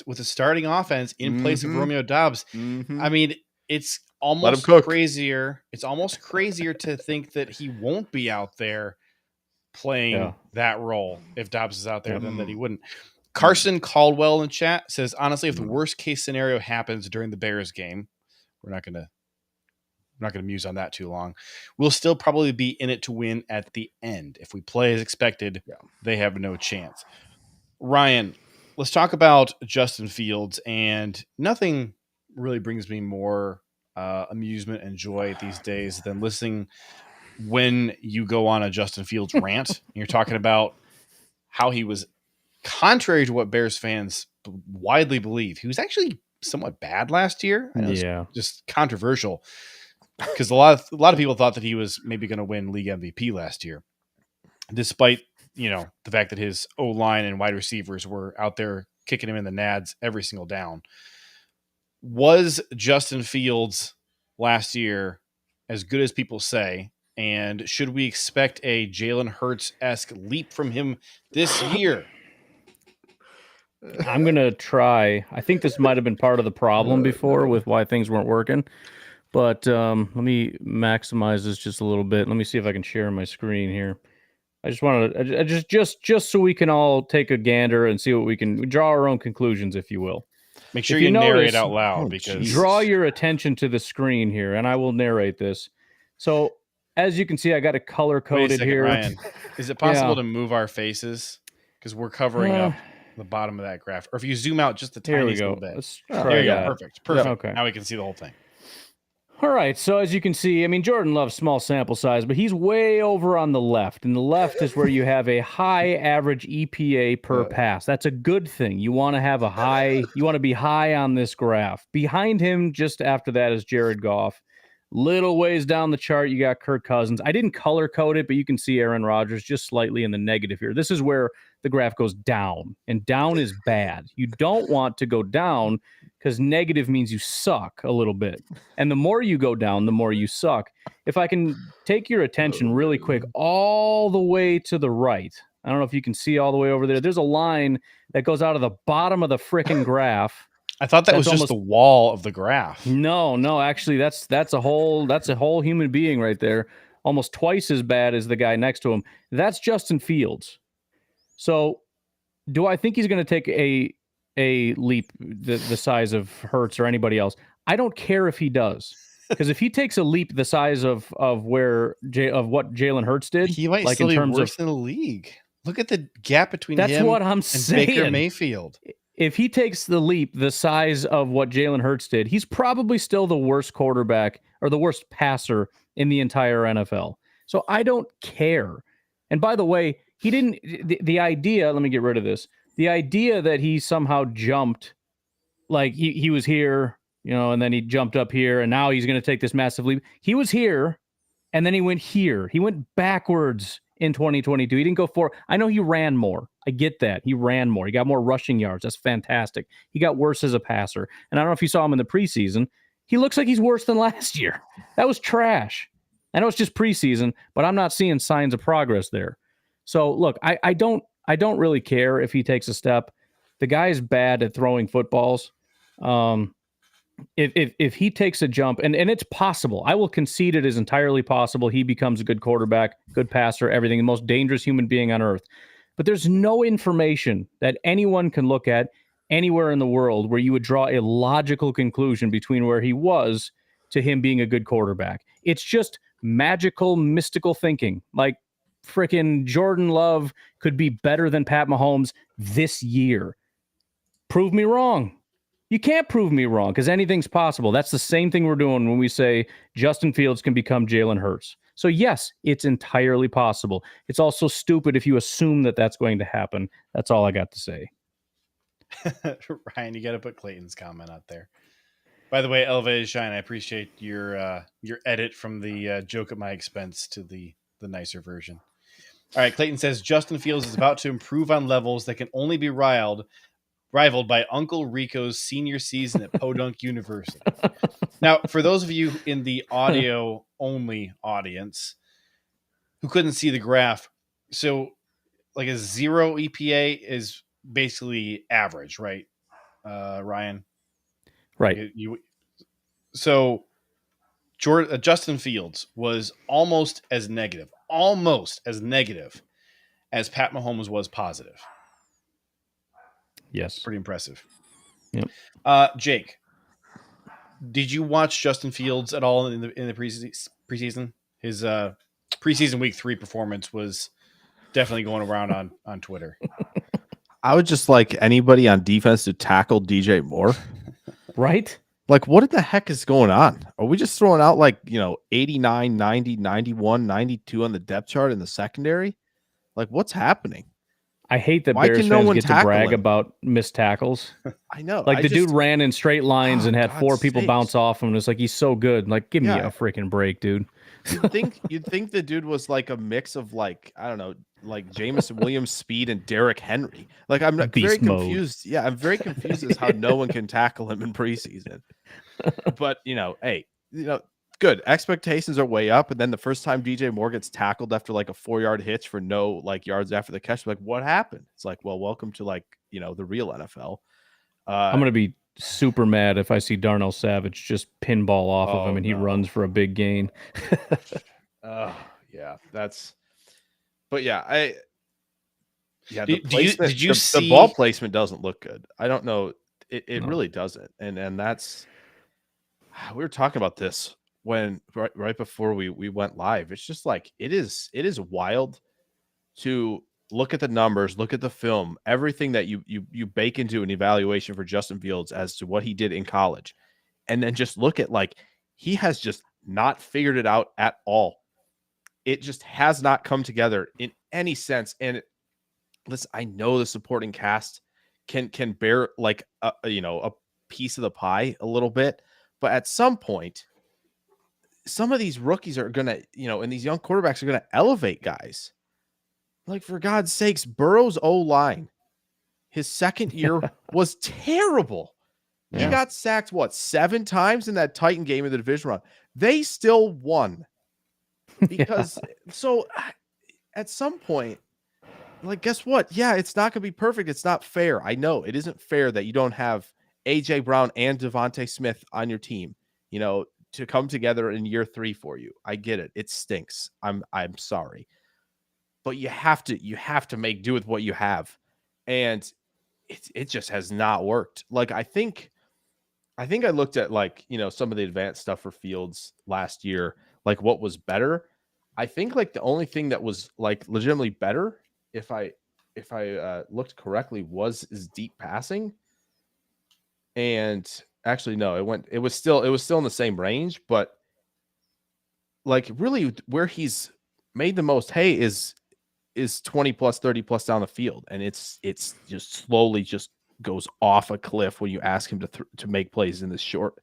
with the starting offense in place of Romeo Dobbs. I mean, it's almost crazier. It's almost crazier to think that he won't be out there playing that role if Dobbs is out there than that he wouldn't. Carson Caldwell in chat says, honestly, if the worst case scenario happens during the Bears game, we're not going to muse on that too long. We'll still probably be in it to win at the end. If we play as expected, they have no chance. Ryan, let's talk about Justin Fields, and nothing really brings me more amusement and joy these days than listening when you go on a Justin Fields rant. And you're talking about how he was, contrary to what Bears fans widely believe, he was actually somewhat bad last year. I know it's just controversial. because a lot of people thought that he was maybe going to win league MVP last year, despite the fact that his O-line and wide receivers were out there kicking him in the nads every single down. Was Justin Fields last year as good as people say? And should we expect a Jalen Hurts-esque leap from him this year? I'm going to try. I think this might have been part of the problem before with why things weren't working. But let me maximize this just a little bit. Let me see if I can share my screen here. I just wanted to, just so we can all take a gander and see what we can draw our own conclusions, if you will. Make sure you narrate out loud, because draw your attention to the screen here, and I will narrate this. So, as you can see, I got it color coded here. Ryan, is it possible to move our faces, because we're covering up the bottom of that graph? Or if you zoom out just a tiny little bit. Let's try there you that. go. Perfect. Okay. Now we can see the whole thing. All right, so as you can see, I mean, Jordan loves small sample size, but he's way over on the left. And the left is where you have a high average EPA per pass. That's a good thing. You want to have you want to be high on this graph. Behind him, just after that, is Jared Goff. Little ways down the chart, you got Kirk Cousins. I didn't color code it, but you can see Aaron Rodgers just slightly in the negative here. This is where the graph goes down, and down is bad. You don't want to go down because negative means you suck a little bit. And the more you go down, the more you suck. If I can take your attention really quick all the way to the right, I don't know if you can see all the way over there. There's a line that goes out of the bottom of the frickin' graph. I thought that was just the wall of the graph. No, actually, that's a whole human being right there, almost twice as bad as the guy next to him. That's Justin Fields. So, do I think he's going to take a leap the size of Hurts or anybody else? I don't care if he does, because if he takes a leap the size of what Jalen Hurts did, he might still be worse in the league. Look at the gap between him and Baker Mayfield. If he takes the leap the size of what Jalen Hurts did, he's probably still the worst quarterback or the worst passer in the entire NFL. So I don't care. And by the way, he didn't. The idea. Let me get rid of this. The idea that he somehow jumped, like he was here, and then he jumped up here, and now he's going to take this massive leap. He was here, and then he went here. He went backwards in 2022. He didn't go forward. I know he ran more. I get that. He ran more. He got more rushing yards. That's fantastic. He got worse as a passer. And I don't know if you saw him in the preseason. He looks like he's worse than last year. That was trash. I know it's just preseason, but I'm not seeing signs of progress there. So look, I don't really care if he takes a step. The guy's bad at throwing footballs. If he takes a jump, and it's possible, I will concede it is entirely possible he becomes a good quarterback, good passer, everything, the most dangerous human being on earth. But there's no information that anyone can look at anywhere in the world where you would draw a logical conclusion between where he was to him being a good quarterback. It's just magical, mystical thinking. Like freaking Jordan Love could be better than Pat Mahomes this year. Prove me wrong. You can't prove me wrong because anything's possible. That's the same thing we're doing when we say Justin Fields can become Jalen Hurts. So yes, it's entirely possible. It's also stupid if you assume that that's going to happen. That's all I got to say. Ryan, you got to put Clayton's comment out there. By the way, Elevated Shine, I appreciate your edit from the joke at my expense to the nicer version. All right, Clayton says Justin Fields is about to improve on levels that can only be rivaled by Uncle Rico's senior season at Podunk University. Now, for those of you in the audio-only audience who couldn't see the graph, so like a 0 EPA is basically average, right, Ryan? Right. So Justin Fields was almost as negative as Pat Mahomes was positive. Yes. Pretty impressive. Yep. Jake, did you watch Justin Fields at all in the preseason? His preseason week 3 performance was definitely going around on Twitter. I would just like anybody on defense to tackle DJ Moore. Right? Like, what the heck is going on? Are we just throwing out 89, 90, 91, 92 on the depth chart in the secondary? Like, what's happening? I hate that Why Bears can no fans one get to tackle brag him? about missed tackles. I know. Like the dude ran in straight lines and had God's 4 people sakes. bounce off him. And it's like, he's so good. Like, give me Yeah. a freaking break, dude. You'd think the dude was like a mix of like, I don't know, like Jameson Williams speed and Derrick Henry. Like I'm very Beast mode. confused. Yeah, I'm very confused as how no one can tackle him in preseason. But hey, good. Expectations are way up. And then the first time DJ Moore gets tackled after like a 4-yard hitch for no like yards after the catch, like what happened? It's like, well, welcome to like, the real NFL. I'm going to be super mad if I see Darnell Savage just pinball off of him and he runs for a big gain. Yeah, but yeah, did you see the ball placement doesn't look good. I don't know. It really doesn't. And that's, we were talking about this when right before we went live. It's just like, it is wild to look at the numbers, look at the film, everything that you bake into an evaluation for Justin Fields as to what he did in college. And then just look at like, he has just not figured it out at all. It just has not come together in any sense. And listen, I know the supporting cast can bear like a piece of the pie a little bit, but at some point, some of these rookies are gonna, and these young quarterbacks are gonna elevate guys. Like, for God's sakes, Burrow's O-line, his second year was terrible. He got sacked, 7 times in that Titan game in the division round. They still won. Because so at some point, like, guess what? Yeah, it's not going to be perfect. It's not fair. I know it isn't fair that you don't have AJ Brown and Devontae Smith on your team, to come together in year 3 for you. I get it. It stinks. I'm sorry. But you have to make do with what you have. And it just has not worked. Like, I think I looked at like, some of the advanced stuff for Fields last year, like what was better. I think like the only thing that was like legitimately better, if I looked correctly, is deep passing. And actually, no, it was still in the same range, but like really where he's made the most hay is 20 plus, 30 plus down the field. And it's just slowly just goes off a cliff when you ask him to make plays in this short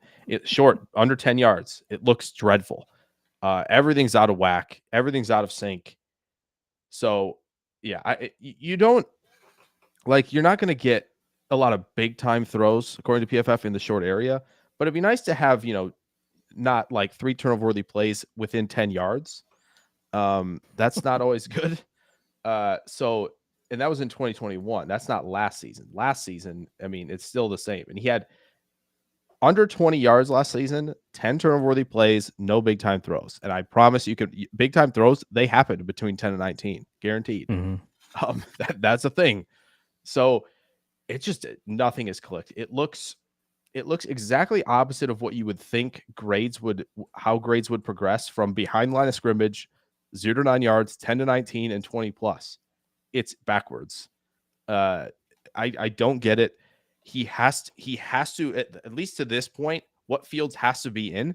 under 10 yards. It looks dreadful. Everything's out of whack. Everything's out of sync. So yeah, you don't like, you're not going to get a lot of big time throws according to PFF in the short area, but it'd be nice to have, not like 3 turnover worthy plays within 10 yards. That's not always good. So, and that was in 2021. That's not last season. Last season, I mean, it's still the same. And he had under 20 yards last season, 10 turnover worthy plays, no big time throws. And I promise you big time throws, they happen between 10 and 19, guaranteed. Mm-hmm. That's a thing. So it just, nothing is clicked. It looks exactly opposite of what you would think how grades would progress from behind line of scrimmage, 0 to 9 yards, 10 to 19, and 20 plus. It's backwards. I don't get it. He has to at least to this point, what Fields has to be in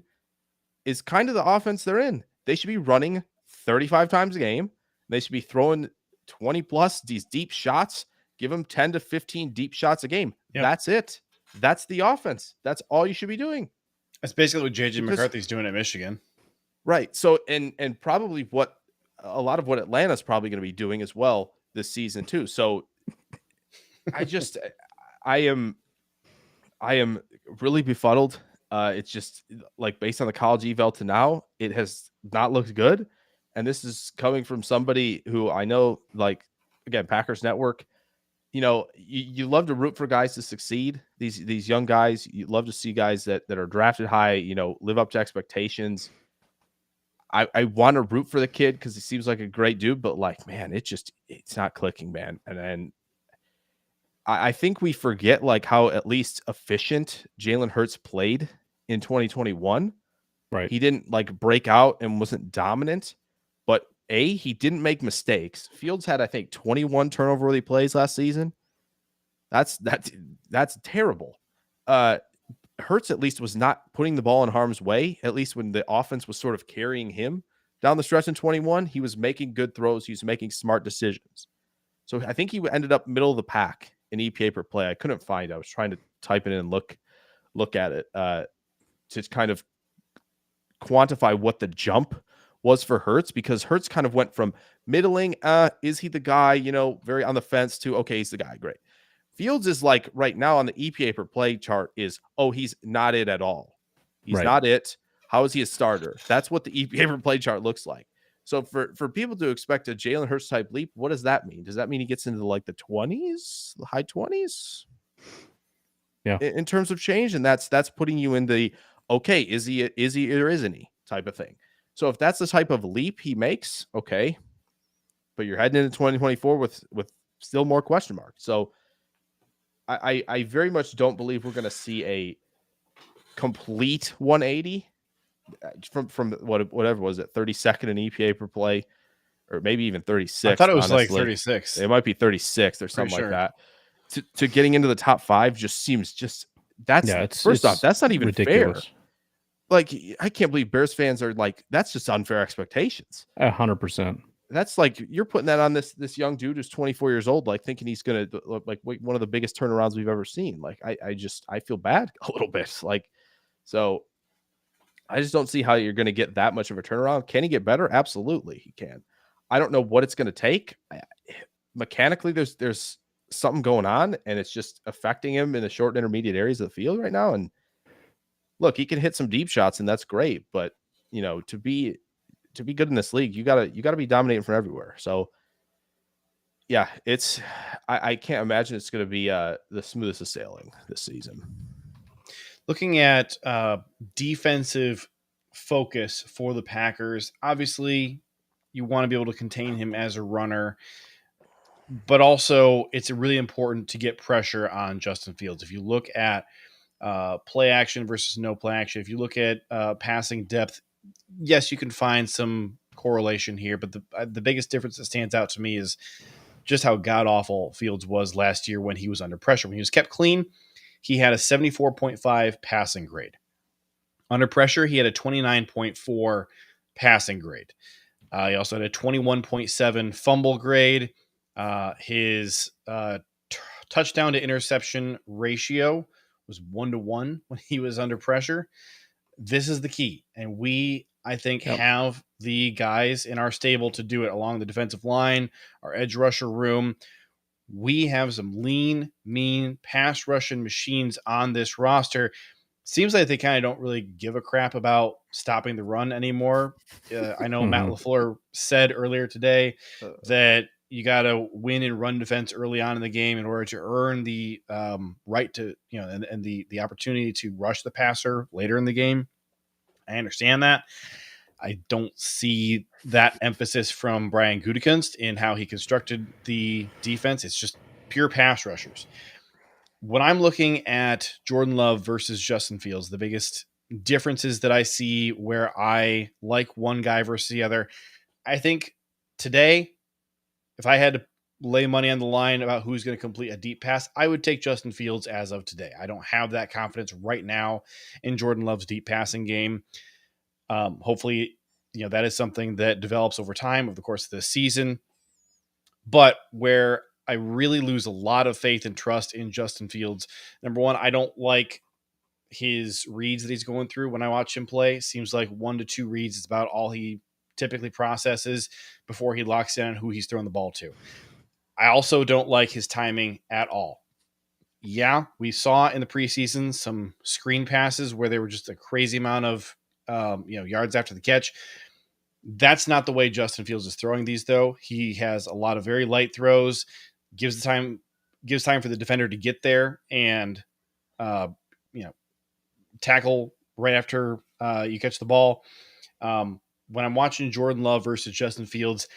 is kind of the offense they're in. They should be running 35 times a game. They should be throwing 20 plus these deep shots. Give them 10 to 15 deep shots a game. Yep. That's it. That's the offense. That's all you should be doing. That's basically what JJ McCarthy's doing at Michigan. Right. So, and probably what a lot of what Atlanta's probably going to be doing as well this season too. So I am really befuddled. It's just like, based on the college eval to now, it has not looked good. And this is coming from somebody who I know, like, again, Packers Network, you love to root for guys to succeed. These young guys, you love to see guys that are drafted high, live up to expectations. I want to root for the kid because he seems like a great dude, but like, man, it's not clicking, man. And then I think we forget like how at least efficient Jalen Hurts played in 2021. Right. He didn't like break out and wasn't dominant, but he didn't make mistakes. Fields had, I think, 21 turnover worthy plays last season. That's terrible. Hurts at least was not putting the ball in harm's way, at least when the offense was sort of carrying him down the stretch in 21. He was making good throws. He was making smart decisions. So I think he ended up middle of the pack in EPA per play. I couldn't find it. I was trying to type it in and look at it to kind of quantify what the jump was for Hurts, because Hurts kind of went from middling, is he the guy, very on the fence, to, okay, he's the guy. Great. Fields is like right now on the EPA per play chart is, oh, he's not it at all. He's not it. How is he a starter? That's what the EPA per play chart looks like. So for people to expect a Jalen Hurts type leap, what does that mean? Does that mean he gets into like the 20s, the high 20s? Yeah. In terms of change, and that's putting you in the, okay, is he or isn't he type of thing. So if that's the type of leap he makes, okay, but you're heading into 2024 with still more question marks. So I very much don't believe we're going to see a complete 180 from whatever was it, 32nd in EPA per play, or maybe even 36. I thought it was honestly. like 36. It might be 36 or something like that. To getting into the top 5 just seems first off, that's not even ridiculous. Fair. Like, I can't believe Bears fans are like, that's just unfair expectations. 100%. That's like, you're putting that on this young dude who's 24 years old, like thinking he's going to look like one of the biggest turnarounds we've ever seen. Like, I feel bad a little bit. Like, so I just don't see how you're going to get that much of a turnaround. Can he get better? Absolutely, he can. I don't know what it's going to take. Mechanically, there's something going on, and it's just affecting him in the short and intermediate areas of the field right now. And look, he can hit some deep shots, and that's great. But to be good in this league, you gotta be dominating from everywhere. So yeah, I can't imagine it's going to be the smoothest of sailing this season. Looking at defensive focus for the Packers, obviously you want to be able to contain him as a runner, but also it's really important to get pressure on Justin Fields. If you look at play action versus no play action, if you look at passing depth, yes, you can find some correlation here, but the biggest difference that stands out to me is just how god-awful Fields was last year when he was under pressure. When he was kept clean, he had a 74.5 passing grade. Under pressure, he had a 29.4 passing grade. He also had a 21.7 fumble grade. His touchdown to interception ratio was 1-to-1 when he was under pressure. This is the key. And I think, have the guys in our stable to do it along the defensive line, our edge rusher room. We have some lean, mean pass rushing machines on this roster. Seems like they kind of don't really give a crap about stopping the run anymore. I know Matt LaFleur said earlier today that you got to win in run defense early on in the game in order to earn the right to, and the opportunity to rush the passer later in the game. I understand that. I don't see that emphasis from Brian Gutekunst in how he constructed the defense. It's just pure pass rushers. When I'm looking at Jordan Love versus Justin Fields, the biggest differences that I see where I like one guy versus the other, I think today, if I had to lay money on the line about who's going to complete a deep pass, I would take Justin Fields as of today. I don't have that confidence right now in Jordan Love's deep passing game. Hopefully, that is something that develops over time over the course of the season. But where I really lose a lot of faith and trust in Justin Fields, number one, I don't like his reads that he's going through when I watch him play. Seems like 1 to 2 reads is about all he typically processes before he locks in on who he's throwing the ball to. I also don't like his timing at all. Yeah, we saw in the preseason some screen passes where they were just a crazy amount of yards after the catch. That's not the way Justin Fields is throwing these, though. He has a lot of very light throws, gives time for the defender to get there and tackle right after you catch the ball. When I'm watching Jordan Love versus Justin Fields,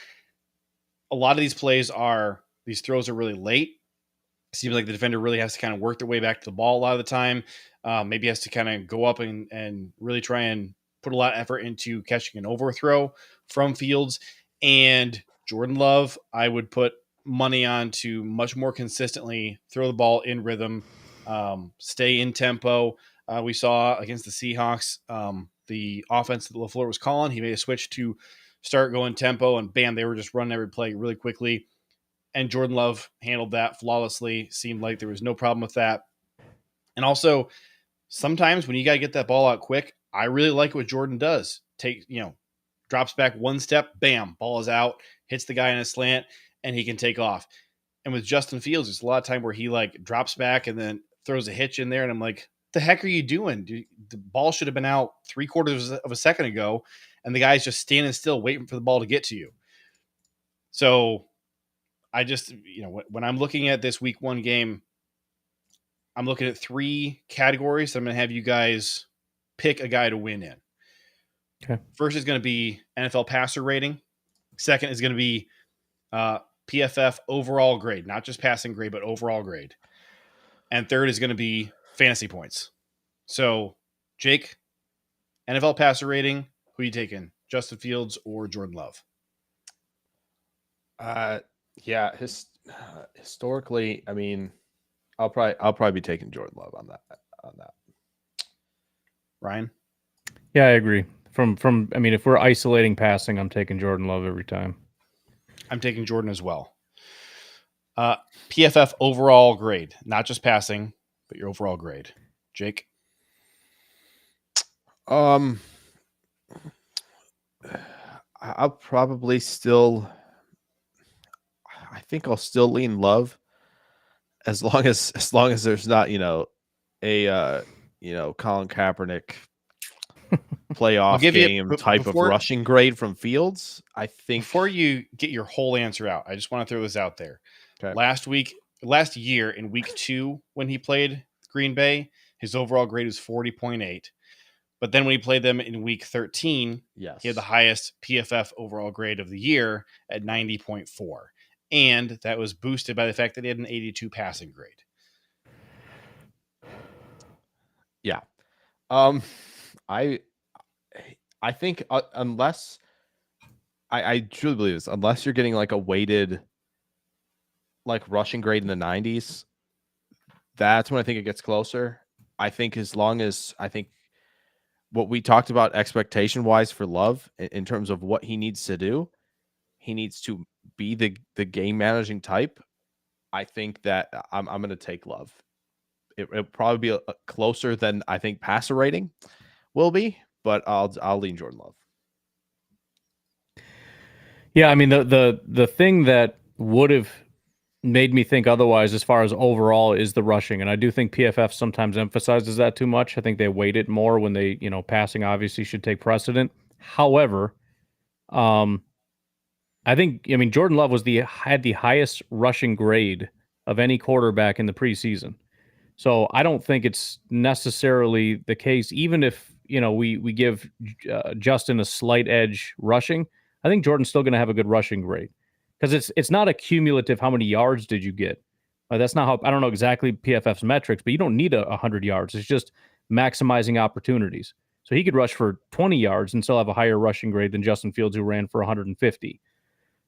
a lot of these throws are really late. It seems like the defender really has to kind of work their way back to the ball a lot of the time. Maybe has to kind of go up and really try and put a lot of effort into catching an overthrow from Fields. And Jordan Love, I would put money on to much more consistently throw the ball in rhythm, stay in tempo. We saw against the Seahawks, the offense that LaFleur was calling, he made a switch to start going tempo, and bam, they were just running every play really quickly. And Jordan Love handled that flawlessly. Seemed like there was no problem with that. And also, sometimes when you got to get that ball out quick, I really like what Jordan does. Drops back one step, bam, ball is out, hits the guy in a slant, and he can take off. And with Justin Fields, there's a lot of time where he like drops back and then throws a hitch in there, and I'm like, the heck are you doing? The ball should have been out 3/4 of a second ago, and the guy's just standing still waiting for the ball to get to you. So I just, when I'm looking at this week 1 game, I'm looking at 3 categories that I'm going to have you guys pick a guy to win in. Okay. First is going to be NFL passer rating. Second is going to be PFF overall grade, not just passing grade, but overall grade. And third is going to be fantasy points. So, Jake, NFL passer rating, who are you taking? Justin Fields or Jordan Love? Yeah, historically, I mean, I'll probably be taking Jordan Love on that. Ryan? Yeah, I agree. I mean, if we're isolating passing, I'm taking Jordan Love every time. I'm taking Jordan as well. PFF overall grade, not just passing, but your overall grade. Jake? I'll probably still. I think I'll still lean Love, as long as there's not a Colin Kaepernick playoff game type of rushing grade from Fields. I think before you get your whole answer out, I just want to throw this out there. Okay. Last year in week 2, when he played Green Bay, his overall grade was 40.8. But then when he played them in week 13, yes, he had the highest PFF overall grade of the year at 90.4. And that was boosted by the fact that he had an 82 passing grade. Yeah. I think unless I truly believe this, unless you're getting like a weighted like rushing grade in the 90s, that's when I think it gets closer. I think as long as what we talked about expectation wise for Love in terms of what he needs to do, he needs to be the game managing type. I think that I'm going to take Love. It'll probably be closer than I think passer rating will be, but I'll lean Jordan Love. Yeah, I mean the thing that would have made me think otherwise as far as overall is the rushing, and I do think PFF sometimes emphasizes that too much. I think they weight it more when they, passing obviously should take precedent. However, I mean Jordan Love had the highest rushing grade of any quarterback in the preseason. So I don't think it's necessarily the case, even if, we give Justin a slight edge rushing. I think Jordan's still going to have a good rushing grade, because it's not a cumulative how many yards did you get. That's not how, I don't know exactly PFF's metrics, but you don't need 100 yards. It's just maximizing opportunities. So he could rush for 20 yards and still have a higher rushing grade than Justin Fields, who ran for 150.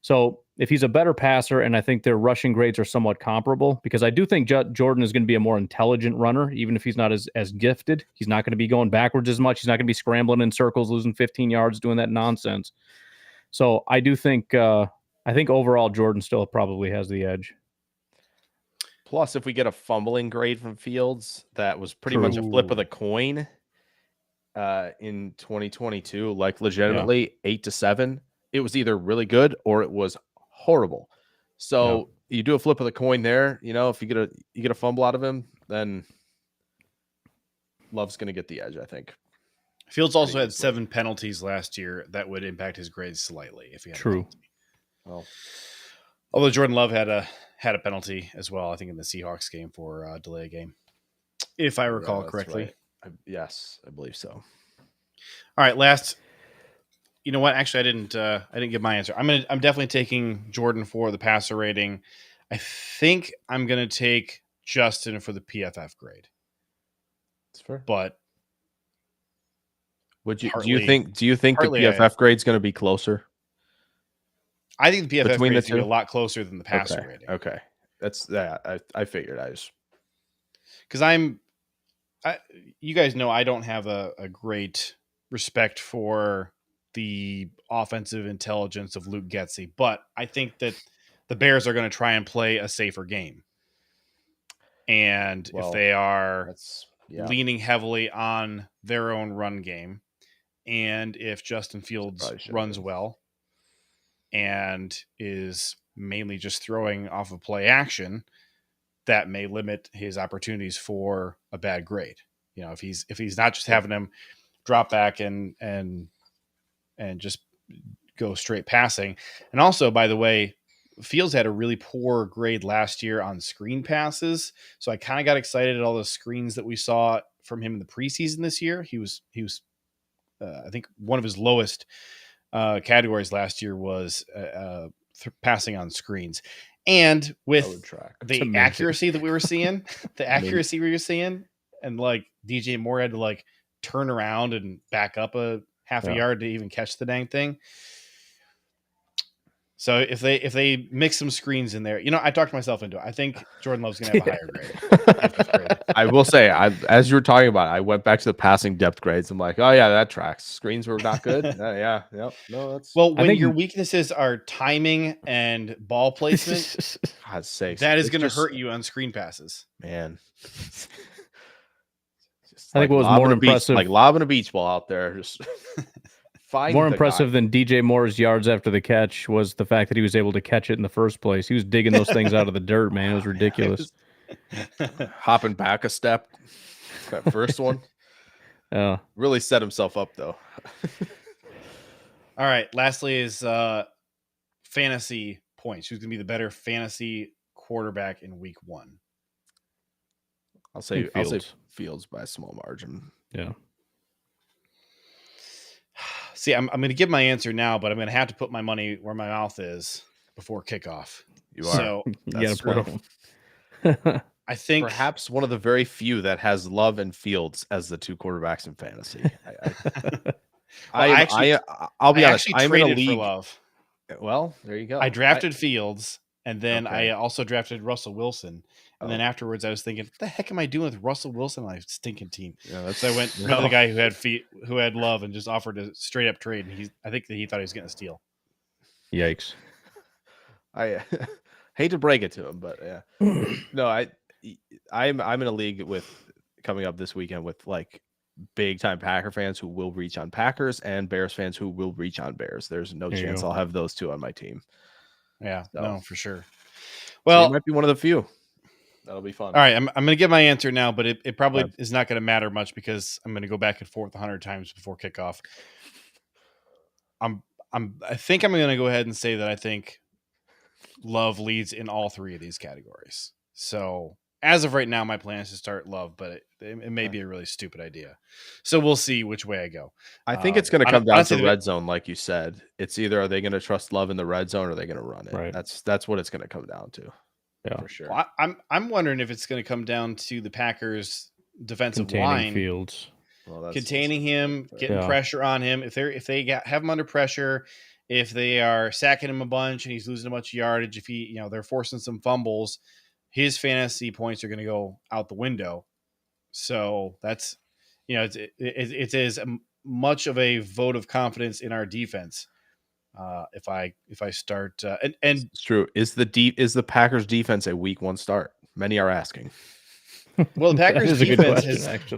So if he's a better passer, and I think their rushing grades are somewhat comparable, because I do think Jordan is going to be a more intelligent runner, even if he's not as gifted. He's not going to be going backwards as much. He's not going to be scrambling in circles, losing 15 yards, doing that nonsense. So I do think, I think overall Jordan still probably has the edge. Plus, if we get a fumbling grade from Fields, that was pretty True. much a flip of the coin in 2022, like legitimately 8-7. It was either really good or it was horrible. So you do a flip of the coin there. If you get a fumble out of him, then Love's going to get the edge, I think. Fields also had 7 penalties last year that would impact his grades slightly if he had a penalty. Well, although Jordan Love had a penalty as well, I think in the Seahawks game for delay a game, if I recall correctly. Right. Yes, I believe so. All right, last. You know what? Actually, I didn't give my answer. I'm definitely taking Jordan for the passer rating. I think I'm gonna take Justin for the PFF grade. That's fair. But do you think the PFF grade's going to be closer? I think the PFF grade is going to be a lot closer than the passer rating. Okay, that's that. I figured because you guys know I don't have a great respect for the offensive intelligence of Luke Getsy, but I think that the Bears are going to try and play a safer game. And if they are leaning heavily on their own run game, and if Justin Fields runs well and is mainly just throwing off of play action, that may limit his opportunities for a bad grade. You know, if he's not just having him drop back and just go straight passing. And also, by the way, Fields had a really poor grade last year on screen passes. So I kind of got excited at all the screens that we saw from him in the preseason this year. He was I think one of his lowest categories last year was passing on screens. And with the accuracy that we were seeing, and like DJ Moore had to like turn around and back up a half a yard to even catch the dang thing. So if they mix some screens in there, you know, I talked myself into it. I think Jordan Love's going to have a higher grade. I will say, as you were talking about it, I went back to the passing depth grades. I'm like, oh yeah, that tracks. Screens were not good. Yep. No, that's when your weaknesses are timing and ball placement, God's sakes, that is going to hurt you on screen passes, man. I think what was more impressive, like lobbing a beach ball out there, just. More impressive than DJ Moore's yards after the catch was the fact that he was able to catch it in the first place. He was digging those things out of the dirt, man. It was ridiculous. Hopping back a step, that first one. Really set himself up, though. All right. Lastly is fantasy points. Who's going to be the better fantasy quarterback in week 1? I'll say Fields by a small margin. Yeah. See, I'm going to give my answer now, but I'm going to have to put my money where my mouth is before kickoff. You are. So you put I think perhaps one of the very few that has Love and Fields as the 2 quarterbacks in fantasy. I'll be honest. I'm in a league. For Love. Well, there you go. I drafted Fields, and then I also drafted Russell Wilson. And then afterwards, I was thinking, what the heck am I doing with Russell Wilson on my stinking team? Yeah, so I went to the guy who had Love and just offered a straight up trade. And I think that he thought he was going to steal. Yikes! I hate to break it to him, but yeah, no, I'm in a league coming up this weekend with like big time Packer fans who will reach on Packers and Bears fans who will reach on Bears. There's no chance I'll have those 2 on my team. Yeah, no, for sure. Well, so you might be one of the few. That'll be fun. All right, I'm going to give my answer now, but it probably is not going to matter much because I'm going to go back and forth 100 times before kickoff. I think I'm going to go ahead and say that I think Love leads in all 3 of these categories. So as of right now, my plan is to start Love, but it may be a really stupid idea. So we'll see which way I go. I think it's going to come down to red zone, like you said. It's either are they going to trust Love in the red zone or are they going to run it? Right. That's what it's going to come down to. Yeah, for sure. Well, I'm wondering if it's going to come down to the Packers' defensive containing line, Fields, containing him, getting pressure on him. If they have him under pressure, if they are sacking him a bunch and he's losing a bunch of yardage, if they're forcing some fumbles, his fantasy points are going to go out the window. So that's it's as much of a vote of confidence in our defense. If I start and it's true. Is the Packers defense a week 1 start? Many are asking. Well, the Packers defense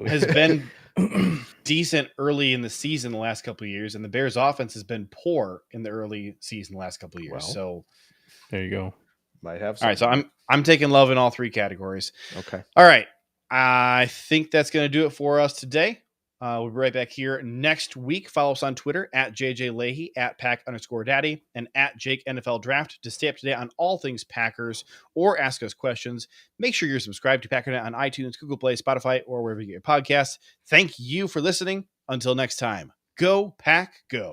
has been decent early in the season the last couple of years, and the Bears offense has been poor in the early season the last couple of years. Well, so there you go. Might have all right. So I'm taking Love in all 3 categogories. Okay. All right. I think that's going to do it for us today. We'll be right back here next week. Follow us on Twitter at JJ Leahy, at Pack_Daddy, and at Jake NFL Draft to stay up to date on all things Packers or ask us questions. Make sure you're subscribed to Packernet on iTunes, Google Play, Spotify, or wherever you get your podcasts. Thank you for listening. Until next time, go Pack, go.